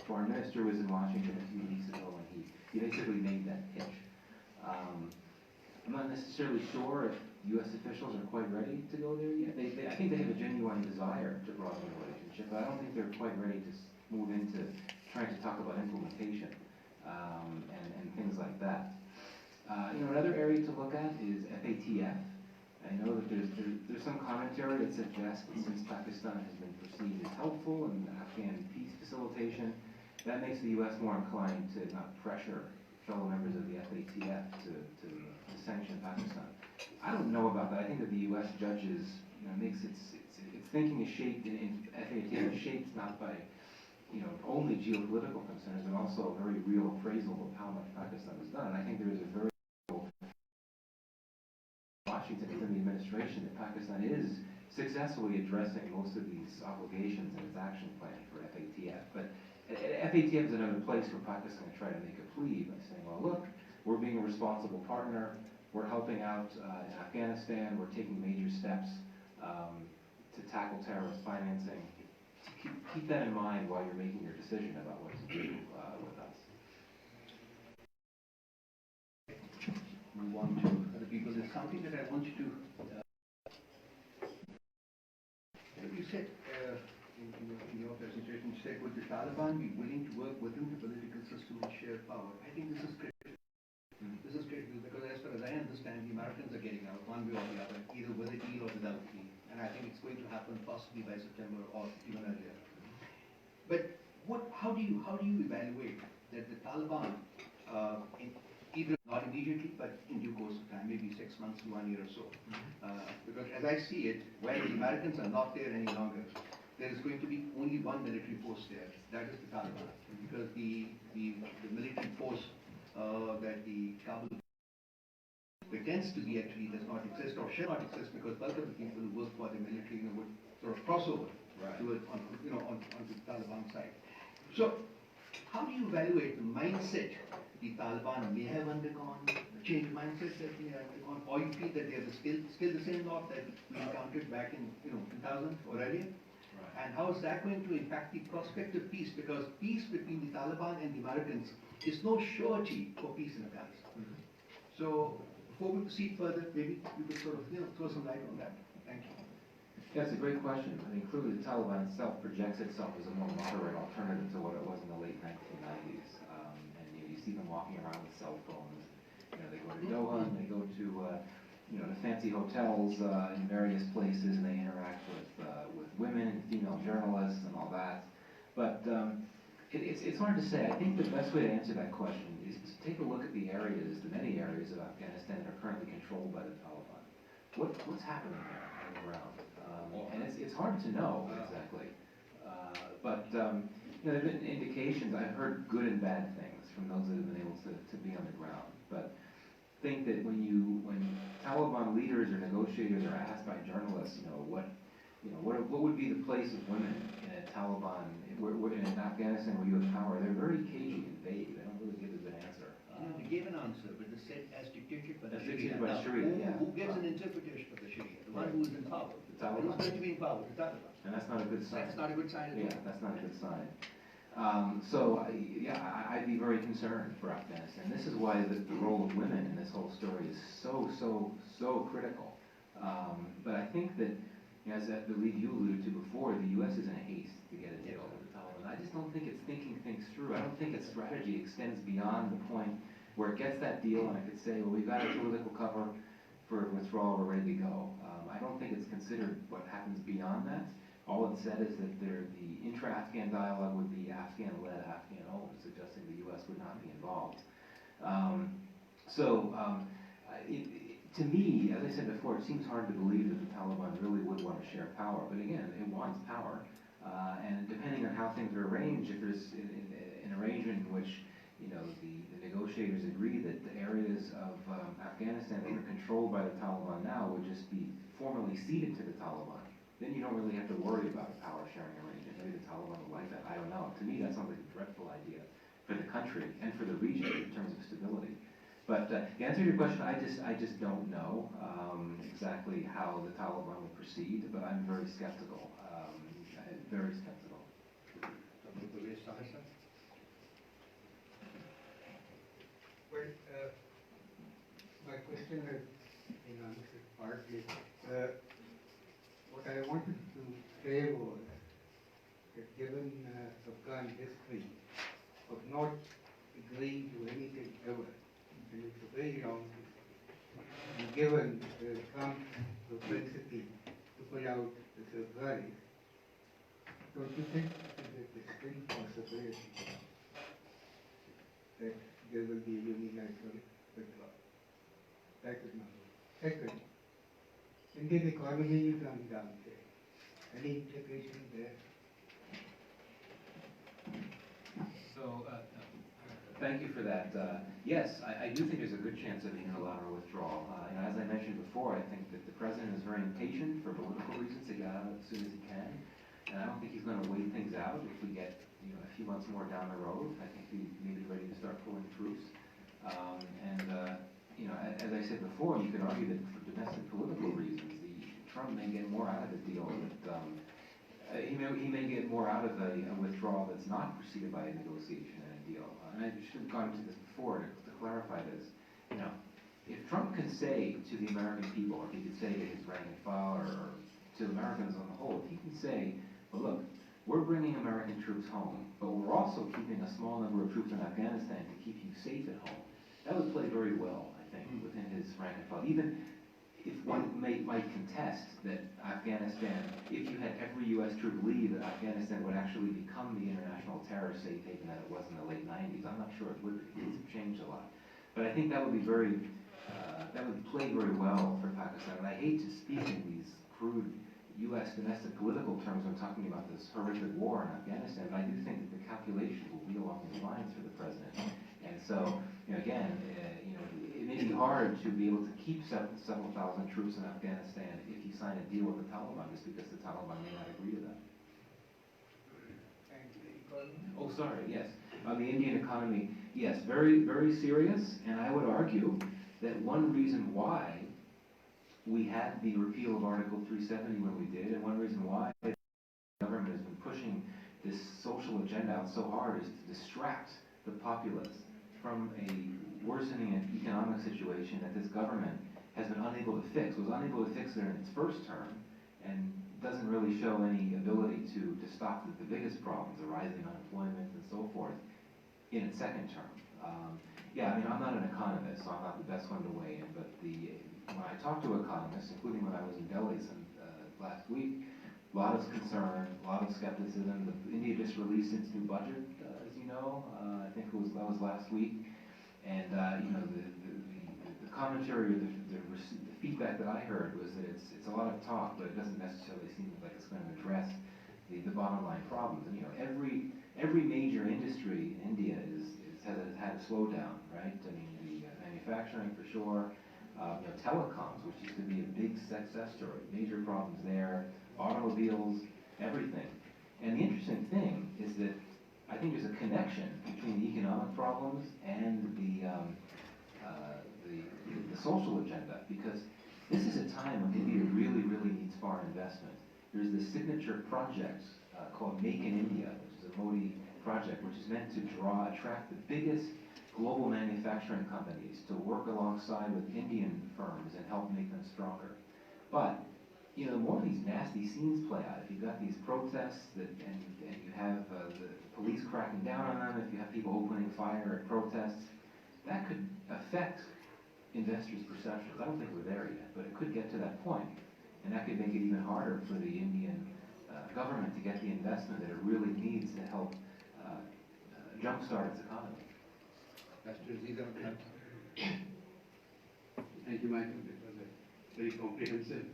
foreign minister was in Washington a few weeks ago, and he basically made that pitch. I'm not necessarily sure if U.S. officials are quite ready to go there yet. I think they have a genuine desire to broaden the relationship, but I don't think they're quite ready to move into trying to talk about implementation and things like that. Another area to look at is FATF. I know that there's some commentary that suggests that since Pakistan has been perceived as helpful in Afghan peace facilitation, that makes the U.S. more inclined to not pressure fellow members of the FATF to sanction Pakistan. I don't know about that. I think that the U.S. judges makes its thinking is shaped in FATF is shaped not by only geopolitical concerns, but also a very real appraisal of how much Pakistan has done. And I think there is a very Washington within the administration that Pakistan is successfully addressing most of these obligations in its action plan for FATF. But FATF is another place where Pakistan can try to make a plea by saying, well, look, we're being a responsible partner, we're helping out in Afghanistan, we're taking major steps to tackle terrorist financing. Keep that in mind while you're making your decision about what to do with us. Move on to other people. There's something that I want you to. You said in your presentation, you said, would the Taliban be willing to work within the political system and share power? I think this is critical. This is critical because, as far as I understand, the Americans are getting out one way or the other, either with a deal or without a deal. And I think it's going to happen possibly by September or even earlier. But how do you evaluate that the Taliban, either not immediately, but in due course of time, maybe 6 months to 1 year or so? Because as I see it, when the Americans are not there any longer, there is going to be only one military force there. That is the Taliban, because the military force that the Kabul pretends to be actually does not exist or shall not exist, because bulk of the people who work for the military would sort of cross over to it onto the Taliban side. So, how do you evaluate the mindset the Taliban may have undergone, the change mindset that they have undergone, or you feel that they are still the same lot that we encountered back in 2000 or earlier? Right. And how is that going to impact the prospect of peace? Because peace between the Taliban and the Americans is no surety for peace in Afghanistan. So, before we proceed further, maybe you could sort of throw some light on that. Thank you. Yeah, it's a great question. I mean, clearly the Taliban itself projects itself as a more moderate alternative to what it was in the late 1990s. And you see them walking around with cell phones. They go to Doha and they go to the fancy hotels in various places, and they interact with women and female journalists and all that. But it's hard to say. I think the best way to answer that question is to take a look at the many areas of Afghanistan that are currently controlled by the Taliban. What's happening there on the ground? And it's hard to know exactly. But there have been indications. I've heard good and bad things from those that have been able to be on the ground. But I think that when Taliban leaders or negotiators are asked by journalists, what would be the place of women in a Taliban, in Afghanistan where you have power, they're very cagey and vague. They don't really give a good answer. They gave an answer, but they said as dictated by the As Sharia. dictated by Sharia, yeah. Who gets an interpretation of the Sharia? The one who is in power. The Taliban. Who's going to be in power? The Taliban. And that's not a good sign. That's not a good sign at all. Yeah, that's not a good sign. I'd be very concerned for Afghanistan. This is why the role of women in this whole story is so critical. But I think that, as I believe you alluded to before, the U.S. is in a haste to get a deal with the Taliban. I just don't think it's thinking things through. I don't think its strategy extends beyond the point where it gets that deal and it could say, well, we've got a political cover for withdrawal, we're ready to go. I don't think it's considered what happens beyond that. All it said is that the intra-Afghan dialogue would be Afghan-led, Afghan-owned, suggesting the U.S. would not be involved. To me, as I said before, it seems hard to believe that the Taliban really would want to share power. But again, it wants power. And depending on how things are arranged, if there's an arrangement in which the negotiators agree that the areas of Afghanistan that are controlled by the Taliban now would just be formally ceded to the Taliban, then you don't really have to worry about a power sharing arrangement. Maybe the Taliban would like that. I don't know. To me, that sounds like a dreadful idea for the country and for the region in terms of stability. But to answer your question, I just don't know exactly how the Taliban would proceed, but I'm very skeptical. Very skeptical. Well, my question has been answered partly. What I wanted to say was that given Afghan history of not agreeing to anything ever, and it's a very long history, and given Trump's propensity to pull out the surprise, don't you think it is a distinct possibility that there will be a unilateral withdrawal? That is number one. Second, Indian economy is on downturn. Any implication there? Thank you for that. Yes, I do think there's a good chance of unilateral withdrawal. As I mentioned before, I think that the president is very impatient for political reasons to get out of it as soon as he can. And I don't think he's going to wait things out if we get a few months more down the road. I think he may be ready to start pulling troops. As I said before, you could argue that for domestic political reasons, Trump may get more out of the deal. He may get more out of a withdrawal that's not preceded by a negotiation and a deal. And I should have gone into this before to clarify this. If Trump can say to the American people, or he could say to his rank and file, or to Americans on the whole, if he can say, well, look, we're bringing American troops home, but we're also keeping a small number of troops in Afghanistan to keep you safe at home. That would play very well, I think, within his rank and file. Even if one might contest that Afghanistan, if you had every U.S. troop leave, that Afghanistan would actually become the international terror safe haven that it was in the late 90s. I'm not sure it would. Things have changed a lot. But I think that would be that would play very well for Pakistan. And I hate to speak in these crude U.S. domestic political terms when talking about this horrific war in Afghanistan, but I do think that the calculations will be along those lines for the president. And so, again, it may be hard to be able to keep several thousand troops in Afghanistan if you sign a deal with the Taliban, just because the Taliban may not agree to that. Oh, sorry, yes. On the Indian economy, yes, very, very serious, and I would argue that one reason why we had the repeal of Article 370 when we did, and one reason why the government has been pushing this social agenda out so hard is to distract the populace from a worsening economic situation that this government has been unable to fix. It was unable to fix it in its first term, and doesn't really show any ability to stop the biggest problems, the rising unemployment and so forth, in its second term. Yeah, I mean, I'm not an economist, so I'm not the best one to weigh in, but when I talk to economists, including when I was in Delhi last week, a lot of concern, a lot of skepticism. India just released its new budget, as you know. I think that was last week, and you know, the commentary or the feedback that I heard was that it's a lot of talk, but it doesn't necessarily seem like it's going to address the bottom line problems. And you know, every major industry in India has had a slowdown, right? I mean, the manufacturing for sure, you know, telecoms, which used to be a big success story, major problems there, automobiles, everything. And the interesting thing is that I think there's a connection between the economic problems and the social agenda, because this is a time when India really, really needs foreign investment. There's this signature project called Make in India, which is a Modi project, which is meant to attract the biggest global manufacturing companies to work alongside with Indian firms and help make them stronger. But you know, the more these nasty scenes play out, if you've got these protests and you have the police cracking down on them, if you have people opening fire at protests, that could affect investors' perceptions. I don't think we're there yet, but it could get to that point, and that could make it even harder for the Indian government to get the investment that it really needs to help jumpstart its economy. Thank you, Michael. It was a very comprehensive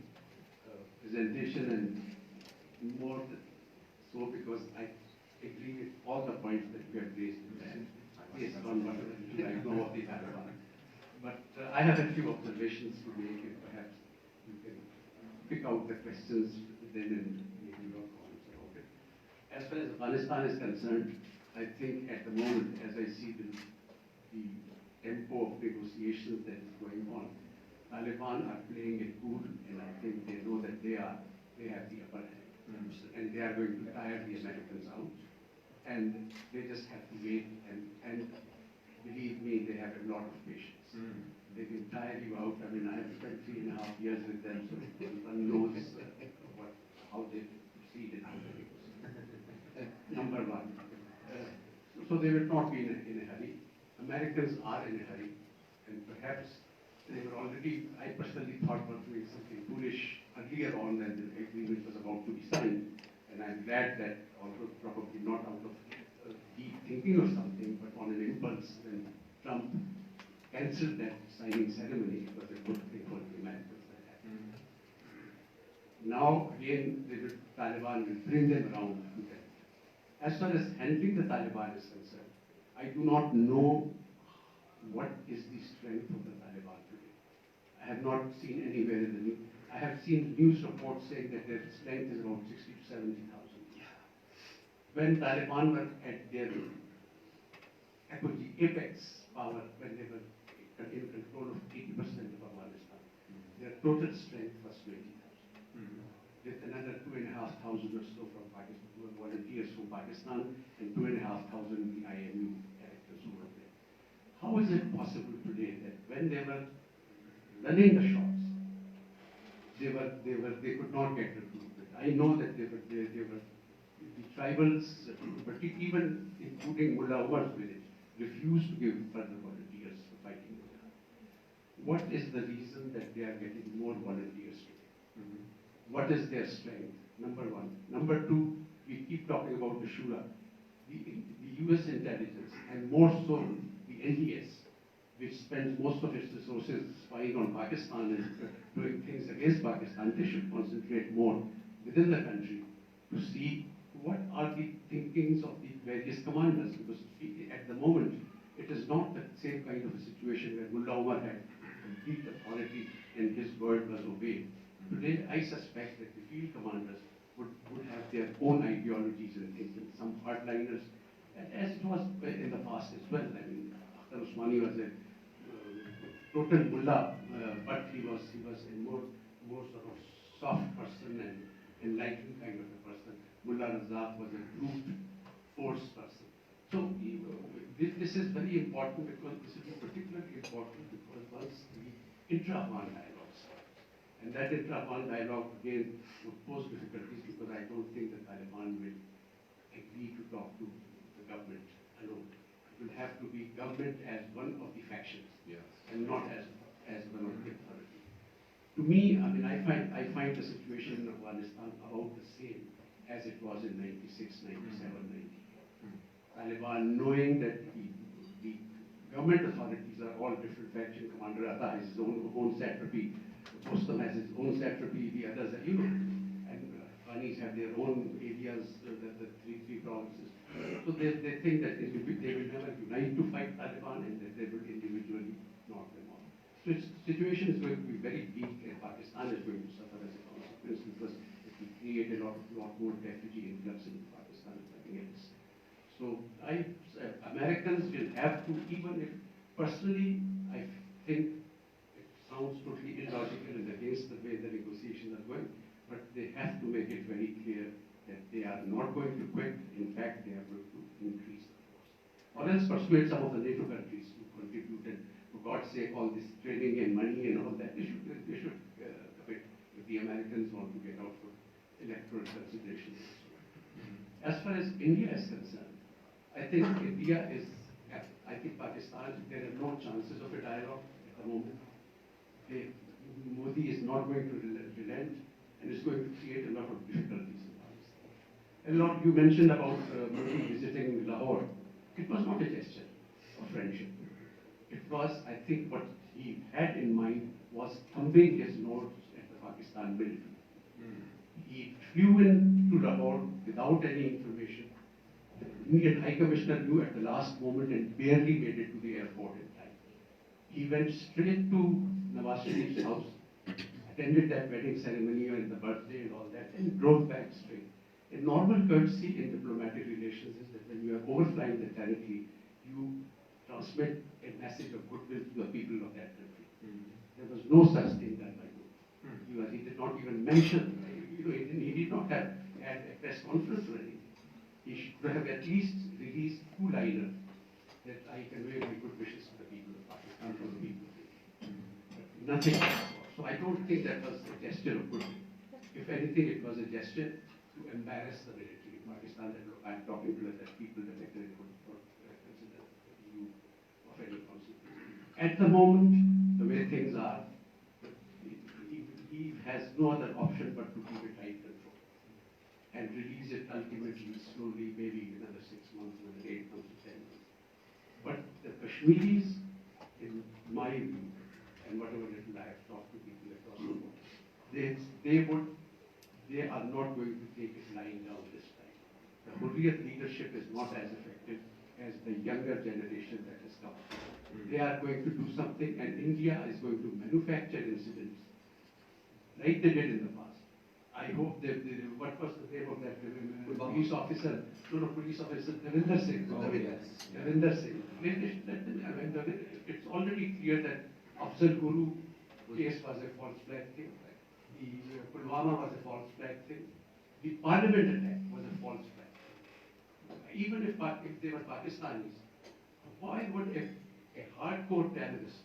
presentation, and more so because I agree with all the points that you have raised in that, based on what I know of the Taliban. But I have a few observations to make, and perhaps you can pick out the questions then and maybe your comments about it. As far as Afghanistan is concerned, I think at the moment, as I see the tempo of negotiations that is going on, Taliban are playing it cool, and I think they know that they have the upper hand. And they are going to tire the Americans out. And they just have to wait, and believe me, they have a lot of patience. They can tire you out. I mean, I have spent 3.5 years with them, so one knows how they proceed and how they negotiate. Number one. So they will not be in a hurry. Americans are in a hurry, and perhaps they were already, I personally thought, were doing something foolish earlier on when the agreement was about to be signed. And I'm glad that, although probably not out of deep thinking or something, but on an impulse, when Trump cancelled that signing ceremony, it was a good thing for the Americans that happened. Now, again, the Taliban will bring them around to that. As far as handling the Taliban is concerned, I do not know what is the strength of the Taliban today. I have not seen anywhere in the news. I have seen news reports saying that their strength is about 60 to 70,000. When Taliban were at their apex power, when they were in control of 80% of Afghanistan, their total strength was 20,000. With another 2,500 or so from Pakistan, volunteers from Pakistan, and 2,500 the IMU characters who were there. How is it possible today that when they were running the shots, they could not get recruited? I know that they were the tribals, but even including Mullah Umar's village, refused to give further volunteers for fighting Mullah. What is the reason that they are getting more volunteers today? What is their strength? Number one. Number two, we keep talking about the Shura. The US intelligence, and more so the NDS, which spends most of its resources spying on Pakistan and doing things against Pakistan, they should concentrate more within the country to see what are the thinkings of the various commanders. Because at the moment, it is not the same kind of a situation where Mullah Omar had complete authority and his word was obeyed. Today, I suspect that the field commanders would have their own ideologies and thinking, some hardliners, as it was in the past as well. I mean, Akhtar Usmani was a total mullah, but he was a more sort of soft person and enlightened kind of a person. Mullah Razak was a brute force person. So this is very important, because this is particularly important because once the intra-Afghan dialogue starts, and And that intra-Afghan dialogue again would pose difficulties because I don't think the Taliban will agree to talk to the government alone. It will have to be government as one of the factions, and not as one of the authority. To me, I mean, I find the situation in Afghanistan about the same as it was in 96, 97, 98. Taliban, knowing that the government authorities are all different factions. Commander Atta has his own satrapy, Dostum has his own satrapy, the others are, and Afghanis have their own areas, the three provinces. So they think that they will never unite to fight Taliban, and that they will individually knock them off. So its situation is going to be very weak, and Pakistan is going to suffer as a consequence because it will create a lot more refugee influx in Pakistan and nothing else. So Americans will have to, even if personally I think it sounds totally illogical and against the way the negotiations are going, but they have to make it very clear that they are not going to quit. In fact, they are going to increase the force. Or else persuade some of the NATO countries who contributed, for God's sake, all this training and money and all that. They should quit if the Americans want to get out for electoral considerations. As far as India is concerned, I think Pakistan, there are no chances of a dialogue at the moment. Modi is not going to relent, and is going to create a lot of difficulties in Pakistan. You mentioned about Modi visiting Lahore. It was not a gesture of friendship. It was, I think, what he had in mind was thumbing his nose at the Pakistan military. He flew into Lahore without any information. The Indian High Commissioner knew at the last moment and barely made it to the airport in time. He went straight to Nawaz Sharif's house, attended that wedding ceremony and the birthday and all that, and drove back straight. A normal courtesy in diplomatic relations is that when you are overflying the territory, you transmit a message of goodwill to the people of that country. There was no such thing done by him. He did not even mention, he did not have had a press conference or anything. He should have at least released two-liners that I convey my good wishes to the people of Pakistan, for the people of India. But nothing else. So I don't think that was a gesture of goodwill. If anything, it was a gesture to embarrass the military in Pakistan. That I'm talking to the people that I consider you of any consequence. At the moment, the way things are, he has no other option but to keep a tight control and release it ultimately, slowly, maybe another 6 months, another 8 months, 10 months. But the Kashmiris, in my view, and whatever little I have talked to people across the world, they are not going to take it lying down this time. The Hurriyat leadership is not as effective as the younger generation that has come. They are going to do something, and India is going to manufacture incidents like they did in the past. I hope what was the name of that police officer? Police officer, Ravinder Singh. Oh, yes. Ravinder Singh. It's already clear that Afzal Guru case was a false flag thing. The Pulwama was a false flag thing. The parliament attack was a false flag. Even if they were Pakistanis, why would a hardcore terrorist,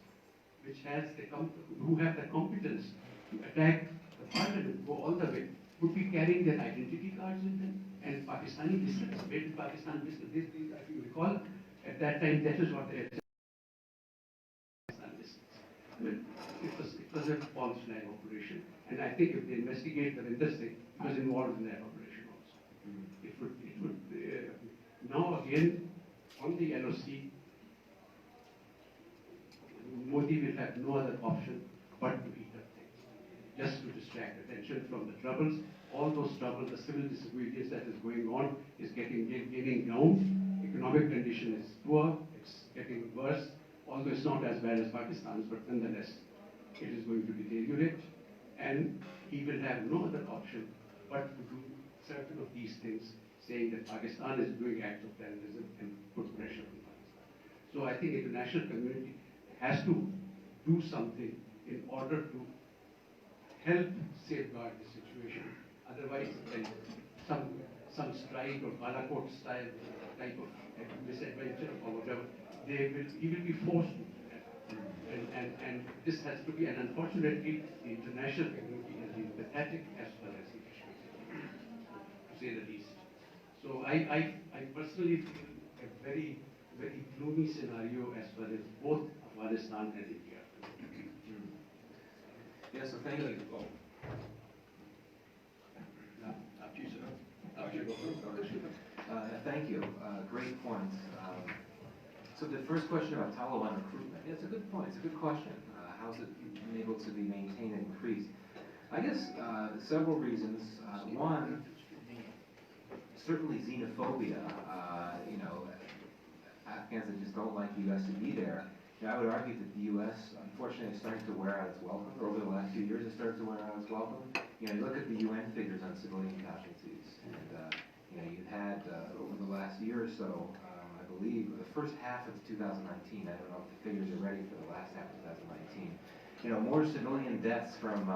who have the competence to attack the parliament, go all the way, would be carrying their identity cards with them and Pakistani biscuits, made in Pakistan biscuits. If you recall, at that time, that is what they had. Pakistan biscuits. I mean, it was a false flag operation, and I think if they investigate the industry, he was involved in that operation also. It would now again on the LOC. Modi will have no other option but to heat up things, just to distract attention from the troubles. All those troubles, the civil disobedience that is going on is gaining ground. Economic condition is poor, it's getting worse, although it's not as bad as Pakistan's, but nonetheless, it is going to deteriorate. And he will have no other option but to do certain of these things, saying that Pakistan is doing acts of terrorism and put pressure on Pakistan. So I think the international community has to do something in order to help safeguard the situation. Otherwise, some strike or Balakot style type of misadventure or whatever, he will be forced to do that. And this has to be, and unfortunately, the international community has been pathetic as far as the Kashmir, to say the least. So I personally feel a very, very gloomy scenario as far as both Afghanistan and India. Yeah, so thank you. Thank you. Great points. So the first question about Taliban recruitment, yeah, it's a good point. It's a good question. How's it been able to be maintained and increased? I guess several reasons. One, certainly xenophobia. You know, Afghans that just don't like the U.S. to be there. You know, I would argue that the U.S. unfortunately is starting to wear out its welcome. Over the last few years, it started to wear out its welcome. You know, you look at the UN figures on civilian casualties, and you know, you've had over the last year or so, I believe, the first half of 2019. I don't know if the figures are ready for the last half of 2019. You know, more civilian deaths from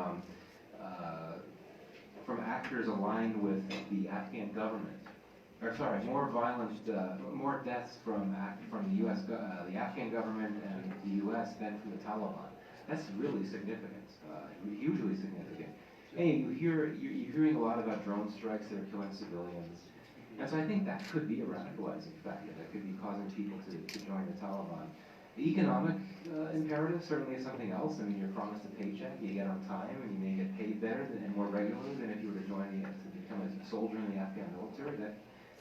actors aligned with the Afghan government. Or sorry, more violent, more deaths from the U.S. The Afghan government and the U.S. than from the Taliban. That's really significant, hugely significant. And you're hearing a lot about drone strikes that are killing civilians. And so I think that could be a radicalizing factor. That could be causing people to join the Taliban. The economic imperative certainly is something else. I mean, you're promised a paycheck, you get on time, and you may get paid better and more regularly than if you were to become a soldier in the Afghan military. That's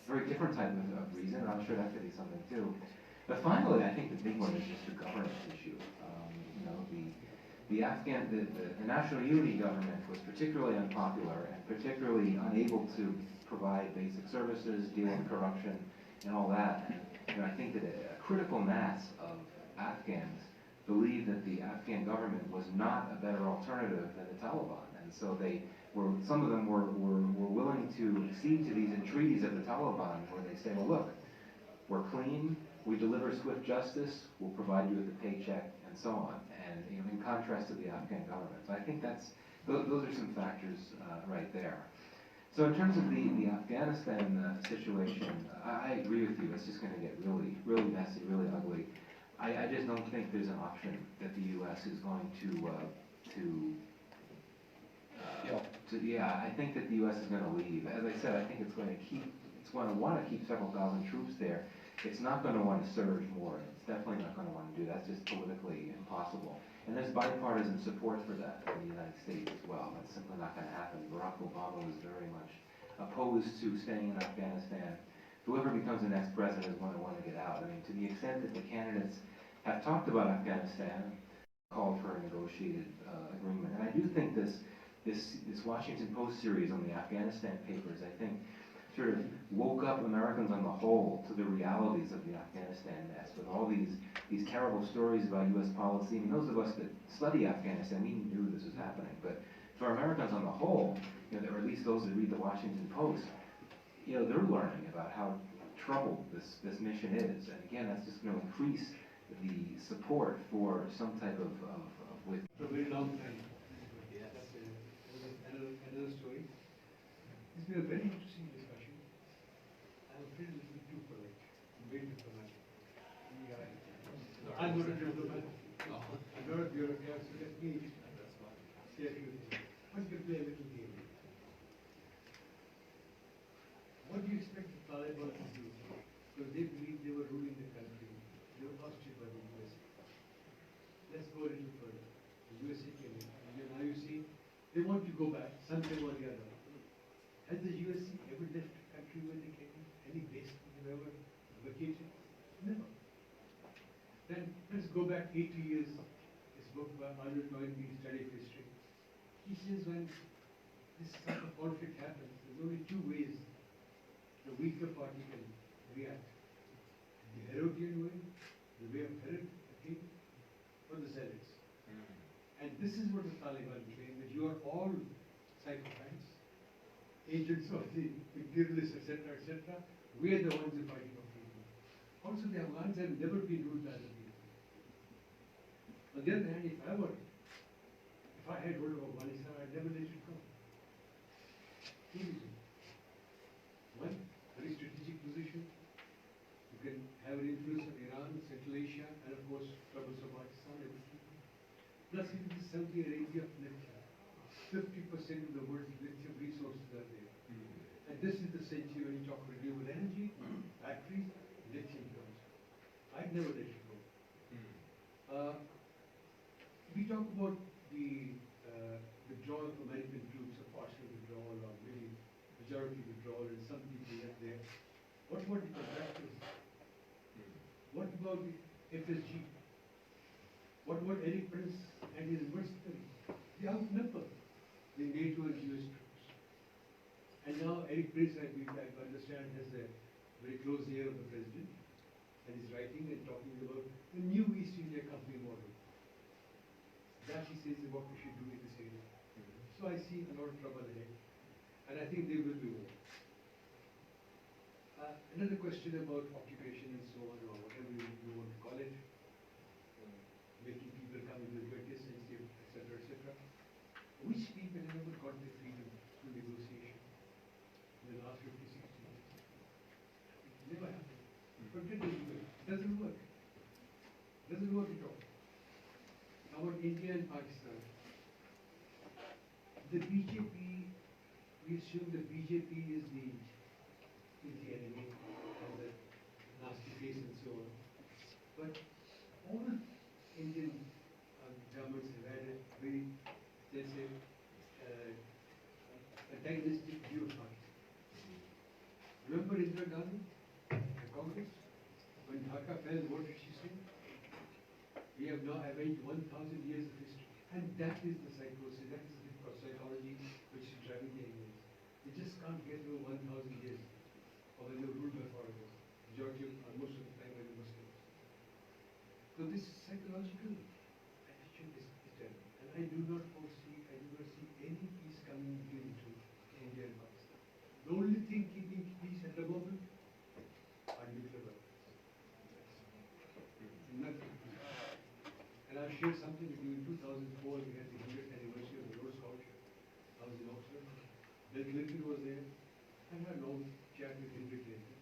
a very different type of reason, and I'm sure that could be something too. But finally, I think the big one is just the governance issue. You know, the National Unity government was particularly unpopular and particularly unable to provide basic services, deal with corruption, and all that. And you know, I think that a critical mass of Afghans believed that the Afghan government was not a better alternative than the Taliban, and so some of them were willing to accede to these entreaties of the Taliban, where they say, well, look, we're clean, we deliver swift justice, we'll provide you with a paycheck, and so on. And you know, in contrast to the Afghan government, so I think those are some factors right there. So in terms of the Afghanistan situation, I agree with you. It's just going to get really, really messy, really ugly. I just don't think there's an option that the U.S. is going I think that the U.S. is going to leave. As I said, I think it's going to want to keep several thousand troops there. It's not going to want to surge more. It's definitely not going to want to do that. That's just politically impossible. And there's bipartisan support for that in the United States as well. That's simply not going to happen. Barack Obama was very much opposed to staying in Afghanistan. Whoever becomes the next president is going to want to get out. I mean, to the extent that the candidates have talked about Afghanistan, called for a negotiated agreement. And I do think this Washington Post series on the Afghanistan papers, I think, sort of woke up Americans on the whole to the realities of the Afghanistan mess, with all these terrible stories about U.S. policy. I mean, those of us that study Afghanistan, we knew this was happening. But for Americans on the whole, you know, or at least those that read the Washington Post, you know, they're learning about how troubled this mission is. And again, that's just going to increase the support for some type of with. For a very long time. Yes. Another story. It's been a very interesting discussion. I'm afraid a little too polite. I'm very diplomatic. I'm not a diplomat. I'm not a bureaucrat, so let me say a few things. Let's play a little game. What do you expect the Taliban to do? Because they believe they were ruling the country. They were ousted by the USA. Let's go a little further. The USA came in. Now you see, they want to go back sometime or the other. Has the USA ever left a country where they came in? Any base they've ever vacated? Never. Then let's go back 80 years. This book by Arnold Toynbee, Study of History. He says when this type of conflict happens, there's only two ways the weaker party can react. The Herodian way, the way of Herod, the king, or the zealots. And this is what the Taliban claim, that you are all psychopaths, agents of the imperialists, etc., etc. We are the ones who fight for freedom. Also, the Afghans have never been ruled by the people. On the other hand, if I had ruled of Afghanistan, I'd never let it go. Two reasons. One, very strategic position. You can have an influence on Iran, Central Asia, and of course, troubles of Pakistan, everything. Plus it is Saudi Arabia of lithium. 50% of the world's lithium resources are there. And this is the century when you talk renewable energy, batteries, lithium comes. I'd never let it go. We talk about the withdrawal of American troops, a partial withdrawal or maybe majority withdrawal, and some people left there. What about the contractors? What about the FSG? What about Eric Prince and his mercenaries? They outnumber the NATO and US troops. And now Eric Prince, I understand, has a very close ear of the president, and is writing and talking about the new East India Company model. That he says is what we should do in this area. So I see a lot of trouble ahead, and I think there will be more. Another question about occupation and so on, or whatever you want to call it, making people come into the 20th century, etc., etc. Which people have ever got their freedom through negotiation in the last 50, 60 years? It never happened. But it doesn't work. Doesn't work at all. How about India and Pakistan? The BJP, we assume the BJP is the enemy and the nasty face and so on. But all Indian governments have had a very, let's say, antagonistic view of Pakistan. Remember Indira Gandhi, the Congress? When Dhaka fell, what did she say? We have now avenged 1,000 years of history. And that is the psychosis, that is the psychology which is driving the Indians. They just can't get over 1,000 years of when they were ruled by foreigners. Majority of, most of the time by the Muslims. So this psychological attitude is terrible. And I do not see any peace coming into India and Pakistan. The only thing keeping peace at the moment are nuclear weapons. Nothing. And I'll share something with you. In 2004, we had the 100th anniversary of the Rhodes Scholarship. I was in Oxford. Bill Clinton was there. I had a long chat with Hillary Clinton.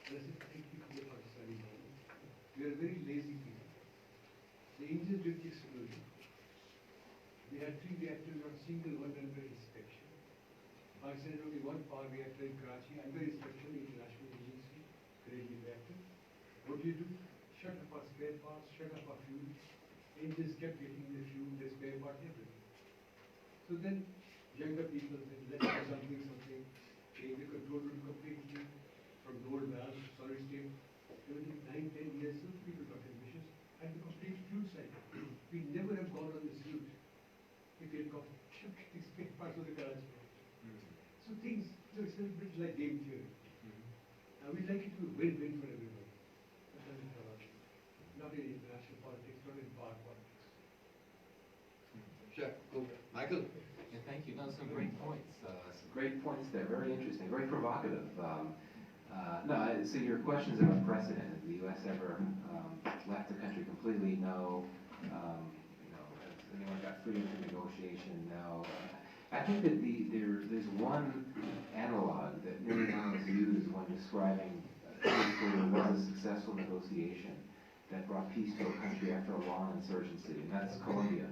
And I said, thank you for the Pakistani government. We are a very lazy people. The Indians did the explosion. They had 3 reactors, not a single one under inspection. Pakistan had only 1 power reactor in Karachi under inspection, the international agency, Canadian reactor. What do? Shut up our spare parts, shut up our fuel. Indians kept getting the fuel, the spare part, everything. So then, younger people said, let's do something, change the control room completely from the old valve to solid state. Within 9-10 years, those people got ambitious and the complete fuel cycle. We never have gone on this route if we had got these spare parts of the Karachi. So things, so it's a bit like game theory. Now we'd like it to be win-win for everybody. Not in international politics, not in power politics. Sure, go. Michael? Yeah, thank you. No, some great points. Some great points there. Very interesting. Very provocative. So your questions are unprecedented. The U.S. ever left the country completely? No. Has anyone got freedom to negotiation? No. I think that there's one analog that many analysts use when describing what was a successful negotiation that brought peace to a country after a long insurgency, and that's Colombia.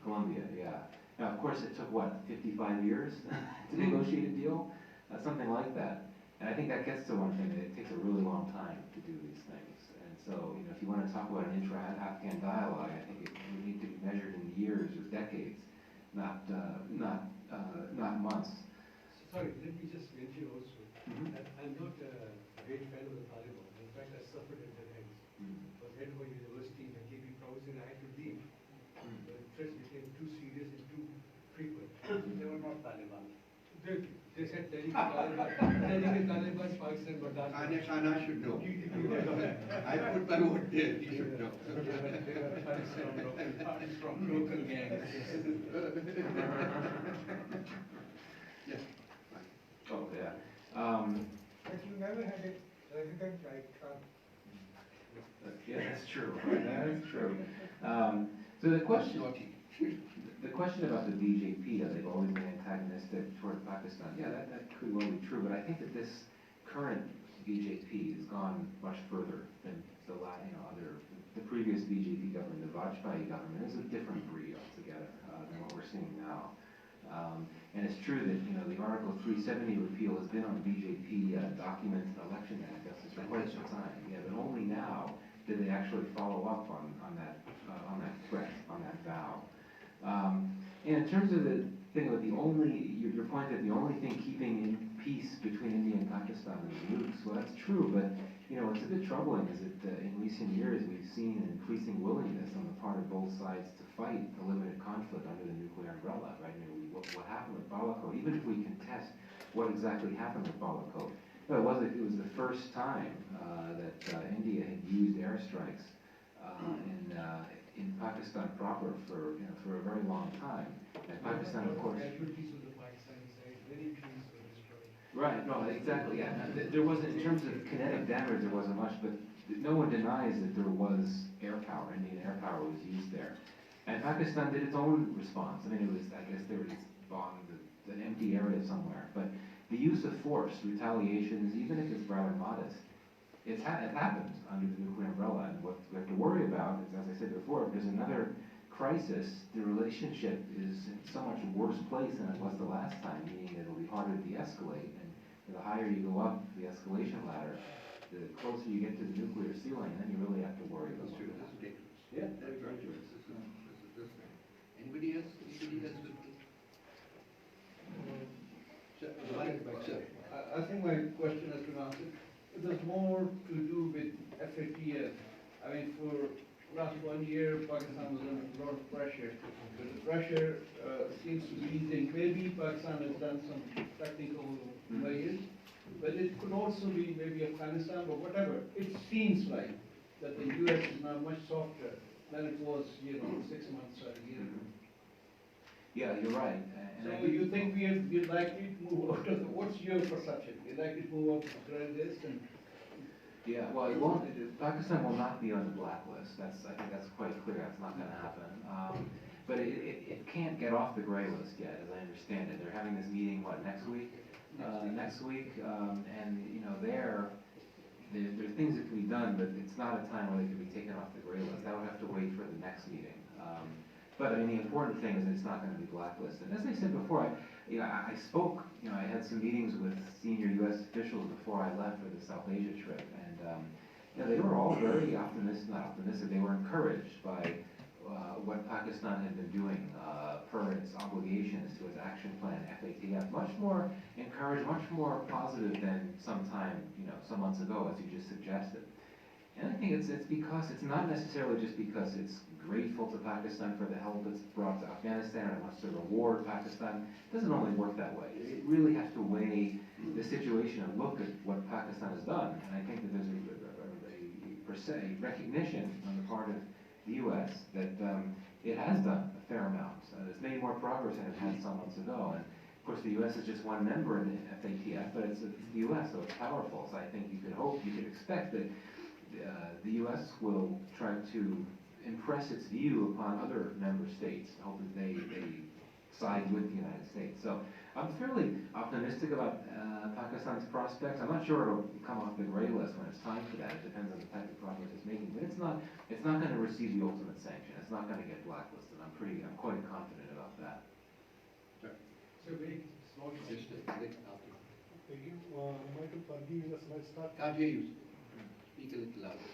Colombia, yeah. Now, of course, it took, 55 years to negotiate a deal? Something like that. And I think that gets to one thing, that it takes a really long time to do these things. And so, if you want to talk about an intra-Afghan dialogue, I think it would need to be measured in years or decades, not months. Sorry, let me just mention also that I'm not a great fan of the Taliban. In fact, I suffered at their hands. I was head of a university in the KB province and I had to leave. The threats became too serious and too frequent. They were not Taliban. They said Taliban, Pakistan, but Khana should know. I put my vote there, he should know. They were from local gangs. Yes. Oh, yeah. But you never had a president like Trump. Yeah, that's true. That is true. So the question about the BJP, that they've always been antagonistic toward Pakistan, yeah, that could well be true, but I think that this current BJP has gone much further than the previous BJP government, the Vajpayee government, is a different breed altogether than what we're seeing now. And it's true that the Article 370 repeal has been on BJP document election manifestos for quite some time. Yeah, but only now did they actually follow up on that threat, on that vow. And in terms of the thing with your point that the only thing keeping in peace between India and Pakistan is nukes, well, that's true, but what's a bit troubling is that in recent years we've seen an increasing willingness on the part of both sides to fight a limited conflict under the nuclear umbrella, right? What happened with Balakot, even if we contest what exactly happened with Balakot, it was the first time that India had used airstrikes in Pakistan proper for a very long time. And Pakistan, of course. Casualties on the Pakistani side, very few were destroyed. Right, no, exactly, yeah. There wasn't, in terms of kinetic damage, there wasn't much, but no one denies that there was air power, Indian air power was used there. And Pakistan did its own response. I mean, I guess there was an empty area somewhere. But the use of force, retaliations, even if it's rather modest, it happens under the nuclear umbrella. And what we have to worry about is, as I said before, if there's another crisis, the relationship is in so much worse place than it was the last time, meaning that it'll be harder to de-escalate. And the higher you go up the escalation ladder, the closer you get to the nuclear ceiling, then you really have to worry about it. Yeah, that's very true. Anybody else? I think my question has been answered. It has more to do with FATF. I mean, for last 1 year, Pakistan was under a lot of pressure. But the pressure seems to be easing. Maybe Pakistan has done some technical measures, but it could also be maybe Afghanistan, but whatever. It seems like that the US is now much softer than it was, 6 months or a year ago. Yeah, you're right. So you think we're likely to move out of what's your perception? We're likely to move out of this and... Yeah, well, Pakistan will not be on the blacklist. I think that's quite clear. That's not going to happen. But it can't get off the gray list yet, as I understand it. They're having this meeting, next week? Next week. And, there are things that can be done, but it's not a time where they can be taken off the gray list. That would have to wait for the next meeting. But I mean, the important thing is that it's not going to be blacklisted. And as I said before, I spoke, I had some meetings with senior U.S. officials before I left for the South Asia trip, and they were all very not optimistic, they were encouraged by what Pakistan had been doing per its obligations to its action plan, FATF, much more encouraged, much more positive than some months ago, as you just suggested. And I think it's because it's not necessarily just because it's grateful to Pakistan for the help it's brought to Afghanistan and wants to reward Pakistan. It doesn't only work that way. It really has to weigh the situation and look at what Pakistan has done. And I think that there's a recognition on the part of the U.S. that it has done a fair amount. It's made more progress than it had some months ago. And of course, the U.S. is just one member in the FATF, but it's the U.S., so it's powerful. So I think you could expect that the U.S. will try to impress its view upon other member states, hope that they side with the United States. So I'm fairly optimistic about Pakistan's prospects. I'm not sure it'll come off the gray list when it's time for that. It depends on the type of progress it's making. But it's not going to receive the ultimate sanction. It's not going to get blacklisted. I'm quite confident about that. So very small question. Thank you. Michael, for giving us a nice start. Can't hear you. Speak a little louder.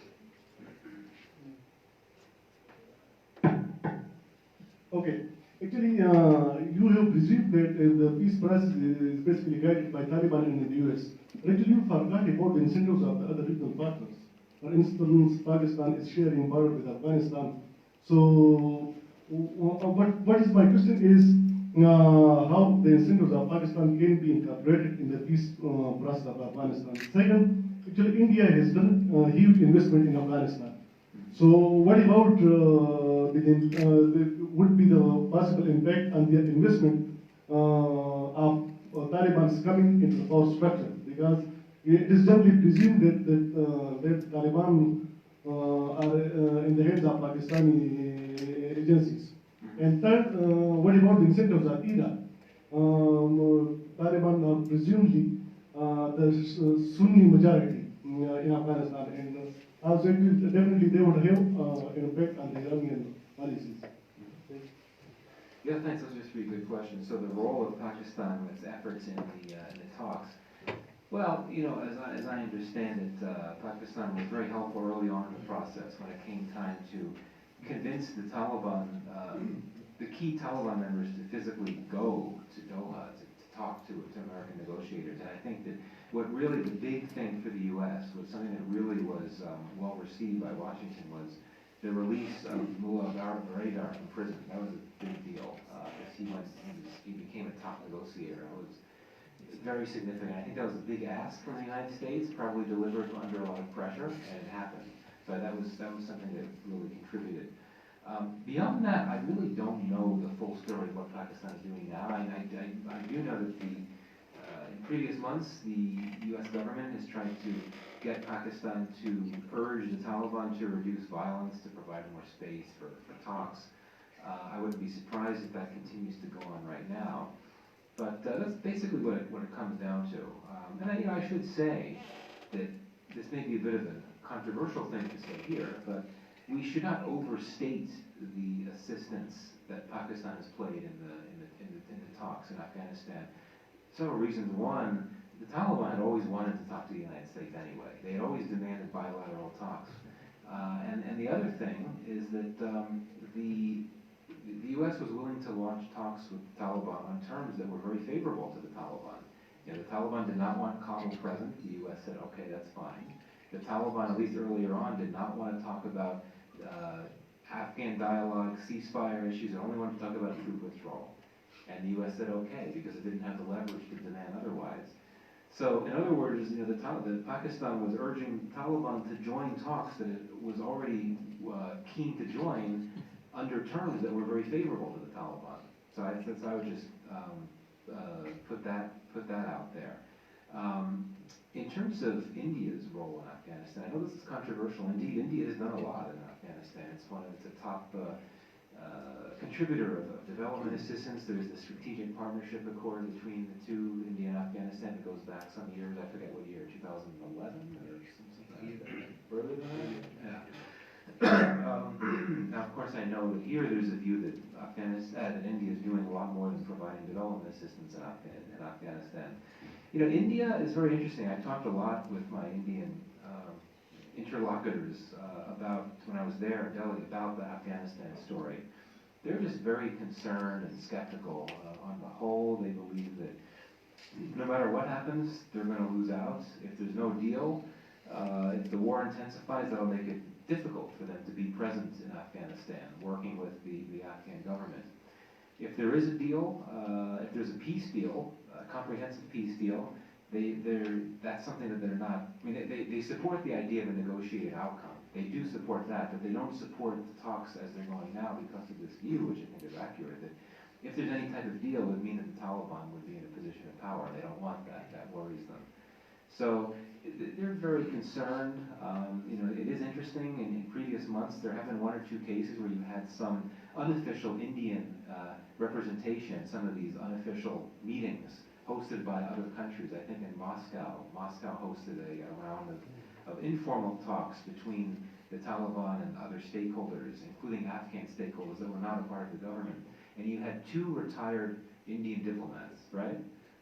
Okay. Actually, you have presumed that the peace process is basically guided by Taliban and the US. Actually, you forgot about the incentives of the other regional partners. For instance, Pakistan is sharing border with Afghanistan. So, what is my question is how the incentives of Pakistan can be incorporated in the peace process of Afghanistan. Second, actually, India has done a huge investment in Afghanistan. So, what about would be the possible impact on the investment of Taliban's coming into the power structure? Because it is generally presumed that Taliban are in the hands of Pakistani agencies. And third, what about the incentives of Iraq? Taliban are presumably the Sunni majority. in Afghanistan, and also it will definitely they would have an impact on the Iranian policies. Yeah, thanks. Those are just three good questions. So the role of Pakistan and its efforts in the talks. Well, you know, as I understand it, Pakistan was very helpful early on in the process when it came time to convince the Taliban, the key Taliban members to physically go to Doha to talk to American negotiators. And I think that what really the big thing for the U.S. was something that really was well received by Washington was the release of Mullah Radar from prison. That was a big deal because he became a top negotiator. It was very significant. I think that was a big ask from the United States, probably delivered under a lot of pressure, and it happened. So that was something that really contributed. Beyond that, I really don't know the full story of what Pakistan is doing now. I do know that in previous months, the U.S. government has tried to get Pakistan to urge the Taliban to reduce violence, to provide more space for talks. I wouldn't be surprised if that continues to go on right now. But that's basically what it comes down to. And I should say that this may be a bit of a controversial thing to say here, but we should not overstate the assistance that Pakistan has played in the talks in Afghanistan. Several reasons. One, the Taliban had always wanted to talk to the United States anyway. They had always demanded bilateral talks. And the other thing is that the U.S. was willing to launch talks with the Taliban on terms that were very favorable to the Taliban. You know, the Taliban did not want Kabul present. The U.S. said, okay, that's fine. The Taliban, at least earlier on, did not want to talk about Afghan dialogue, ceasefire issues. They only wanted to talk about troop withdrawal. And the U.S. said okay because it didn't have the leverage to demand otherwise. So, in other words, you know, the Pakistan was urging Taliban to join talks that it was already keen to join under terms that were very favorable to the Taliban. So I would just put that out there. In terms of India's role in Afghanistan, I know this is controversial. Indeed, India has done a lot in Afghanistan. It's a top contributor of development assistance. There's the strategic partnership accord between the two, India and Afghanistan. It goes back some years. I forget what year, 2011 or something further than that. Yeah. Now, of course, I know that here there's a view that India is doing a lot more than providing development assistance in Afghanistan. You know, India is very interesting. I talked a lot with my Indian interlocutors about, when I was there in Delhi, about the Afghanistan story. They're just very concerned and skeptical. On the whole, they believe that no matter what happens, they're going to lose out. If there's no deal, if the war intensifies, that'll make it difficult for them to be present in Afghanistan, working with the Afghan government. If there is a deal, if there's a peace deal, a comprehensive peace deal, that's something that they're not, I mean, they support the idea of a negotiated outcome. They do support that, but they don't support the talks as they're going now because of this view, which I think is accurate, that if there's any type of deal, it would mean that the Taliban would be in a position of power. They don't want that. That worries them. So they're very concerned. You know, it is interesting. In previous months, there have been one or two cases where you had some unofficial Indian representation, some of these unofficial meetings hosted by other countries. I think in Moscow hosted a round of informal talks between the Taliban and other stakeholders, including Afghan stakeholders that were not a part of the government. And you had two retired Indian diplomats, right?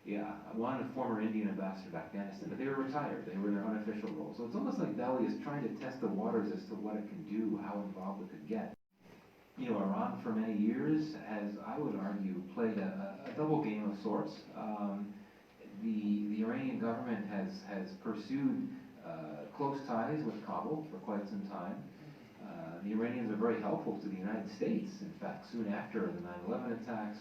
Yeah, one a former Indian ambassador to Afghanistan, but they were retired. They were in their unofficial role. So it's almost like Delhi is trying to test the waters as to what it can do, how involved it could get. You know, Iran for many years has, I would argue, played a double game of sorts. The Iranian government has pursued close ties with Kabul for quite some time. The Iranians are very helpful to the United States. In fact, soon after the 9/11 attacks,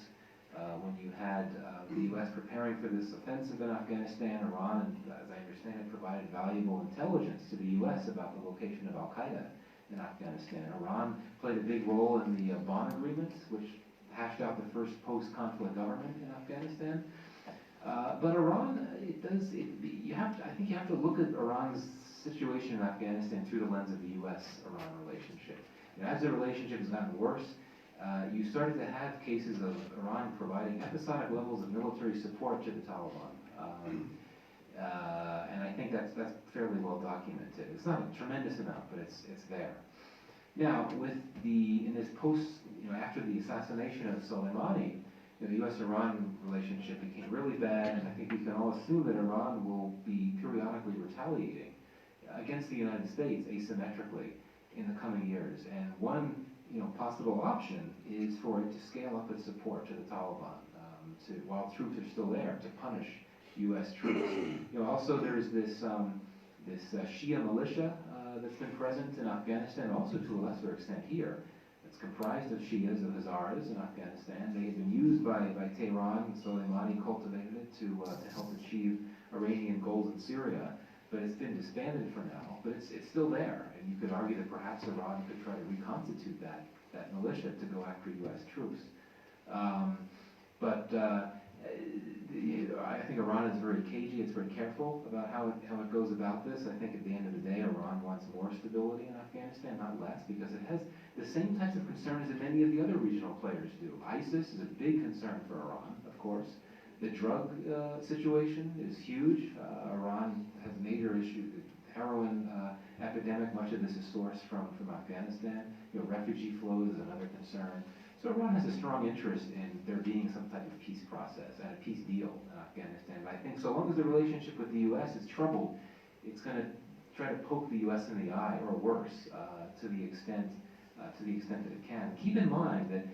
when you had the U.S. preparing for this offensive in Afghanistan, Iran, as I understand it, provided valuable intelligence to the U.S. about the location of al-Qaeda in Afghanistan. Iran played a big role in the Bonn Agreement, which hashed out the first post-conflict government in Afghanistan. But Iran, I think you have to look at Iran's situation in Afghanistan through the lens of the U.S.-Iran relationship. You know, as the relationship has gotten worse, you started to have cases of Iran providing episodic levels of military support to the Taliban. And I think that's fairly well documented. It's not a tremendous amount, but it's there. Now, in this post, after the assassination of Soleimani, the U.S.-Iran relationship became really bad, and I think we can all assume that Iran will be periodically retaliating against the United States asymmetrically in the coming years. And one possible option is for it to scale up its support to the Taliban, while troops are still there, to punish U.S. troops. Also there's this Shia militia that's been present in Afghanistan, also to a lesser extent here. It's comprised of Shias, of Hazaras in Afghanistan. They have been used by Tehran, and Soleimani cultivated it to help achieve Iranian goals in Syria. But it's been disbanded for now, but it's still there. And you could argue that perhaps Iran could try to reconstitute that militia to go after U.S. troops. I think Iran is very cagey. It's very careful about how it goes about this. I think at the end of the day, Iran wants more stability in Afghanistan, not less, because it has the same types of concerns that many of the other regional players do. ISIS is a big concern for Iran, of course. The drug situation is huge. Iran has major issues. The heroin epidemic, much of this is sourced from Afghanistan. Refugee flows is another concern. So Iran has a strong interest in there being some type of peace process and a peace deal in Afghanistan. But I think so long as the relationship with the U.S. is troubled, it's going to try to poke the U.S. in the eye, or worse, to the extent that it can. Keep in mind that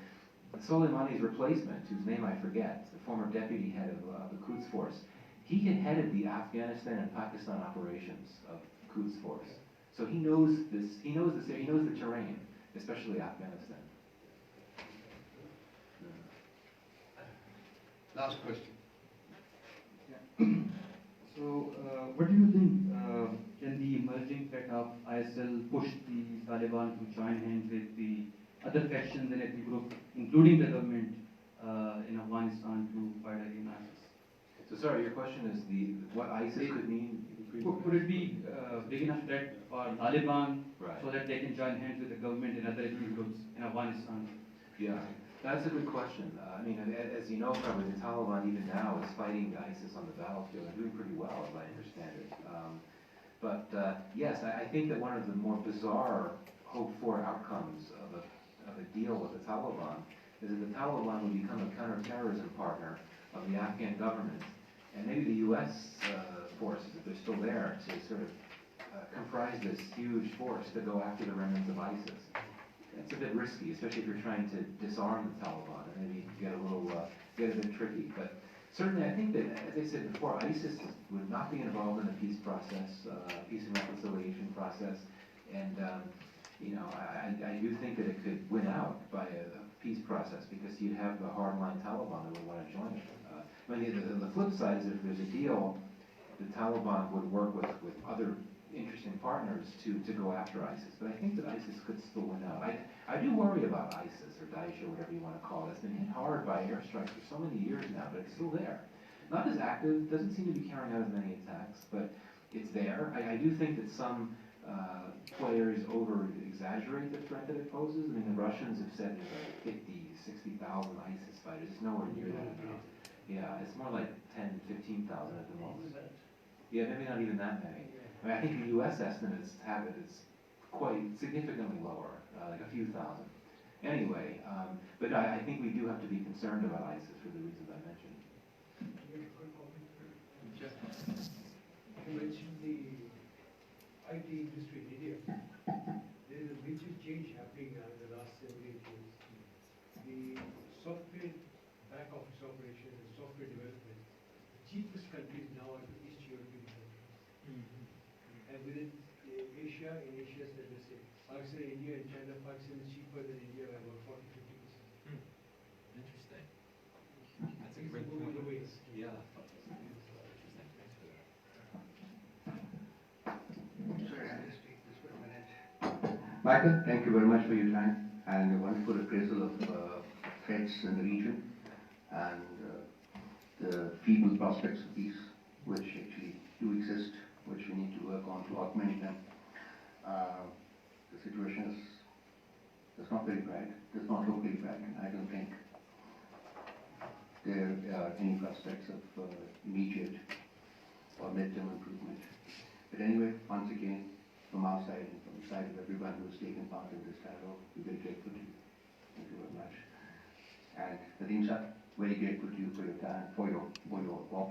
Soleimani's replacement, whose name I forget, the former deputy head of the Quds Force, he had headed the Afghanistan and Pakistan operations of Quds Force. So he knows this. He knows the terrain, especially Afghanistan. Last question. So, what do you think, can the emerging threat of ISIL push the Taliban to join hands with the other factions and ethnic groups, including the government in Afghanistan, to fight against ISIS? So sorry, your question is what ISIS could mean? Could it be big enough threat for Taliban, Right. so that they can join hands with the government and other ethnic groups in Afghanistan? Yeah, that's a good question. I mean, as you know, probably the Taliban even now is fighting ISIS on the battlefield and doing pretty well, as I understand it. Yes, I think that one of the more bizarre hoped-for outcomes of a deal with the Taliban is that the Taliban would become a counterterrorism partner of the Afghan government, and maybe the U.S. Forces, if they're still there, to sort of comprise this huge force to go after the remnants of ISIS. It's a bit risky, especially if you're trying to disarm the Taliban, and maybe get a bit tricky. But certainly, I think that, as I said before, ISIS would not be involved in the peace process, peace and reconciliation process, and I do think that it could win out by a peace process, because you'd have the hardline Taliban that would want to join it. The flip side is if there's a deal, the Taliban would work with other interesting partners to go after ISIS. But I think that ISIS could still win out. I do worry about ISIS, or Daesh, or whatever you want to call it. It's been hit hard by airstrikes for so many years now, but it's still there. Not as active, doesn't seem to be carrying out as many attacks, but it's there. I do think that some players over-exaggerate the threat that it poses. I mean, the Russians have said there's like 50, 60,000 ISIS fighters. It's nowhere near that. Yeah, it's more like 10, 15,000 at the most. Yeah, maybe not even that many. I mean, I think the U.S. estimates have it as quite significantly lower, like a few thousand. Anyway, but I think we do have to be concerned about ISIS for the reasons I mentioned. You mentioned the IT industry in India. There is a major change happening in the last 7-8 years. The software back office operation and software development, the cheapest countries now are the East European countries. And within Asia, let's say, Pakistan, India, and China, Pakistan is cheaper than India by about 40-50%. Interesting. That's a great point. Yeah. Sorry, I'll just take this for a minute. Michael, thank you very much for your time and a wonderful appraisal of threats in the region and the feeble prospects of peace, which actually do exist, which we need to work on to augment them. The situation is not very bright. It's not locally bright. I don't think there are any prospects of immediate or midterm But anyway, once again, from our side and from the side of everyone who's taken part in this dialogue, we're very grateful to you. Thank you very much. And Nadeem sir, very grateful to you for your time, for your cooperation.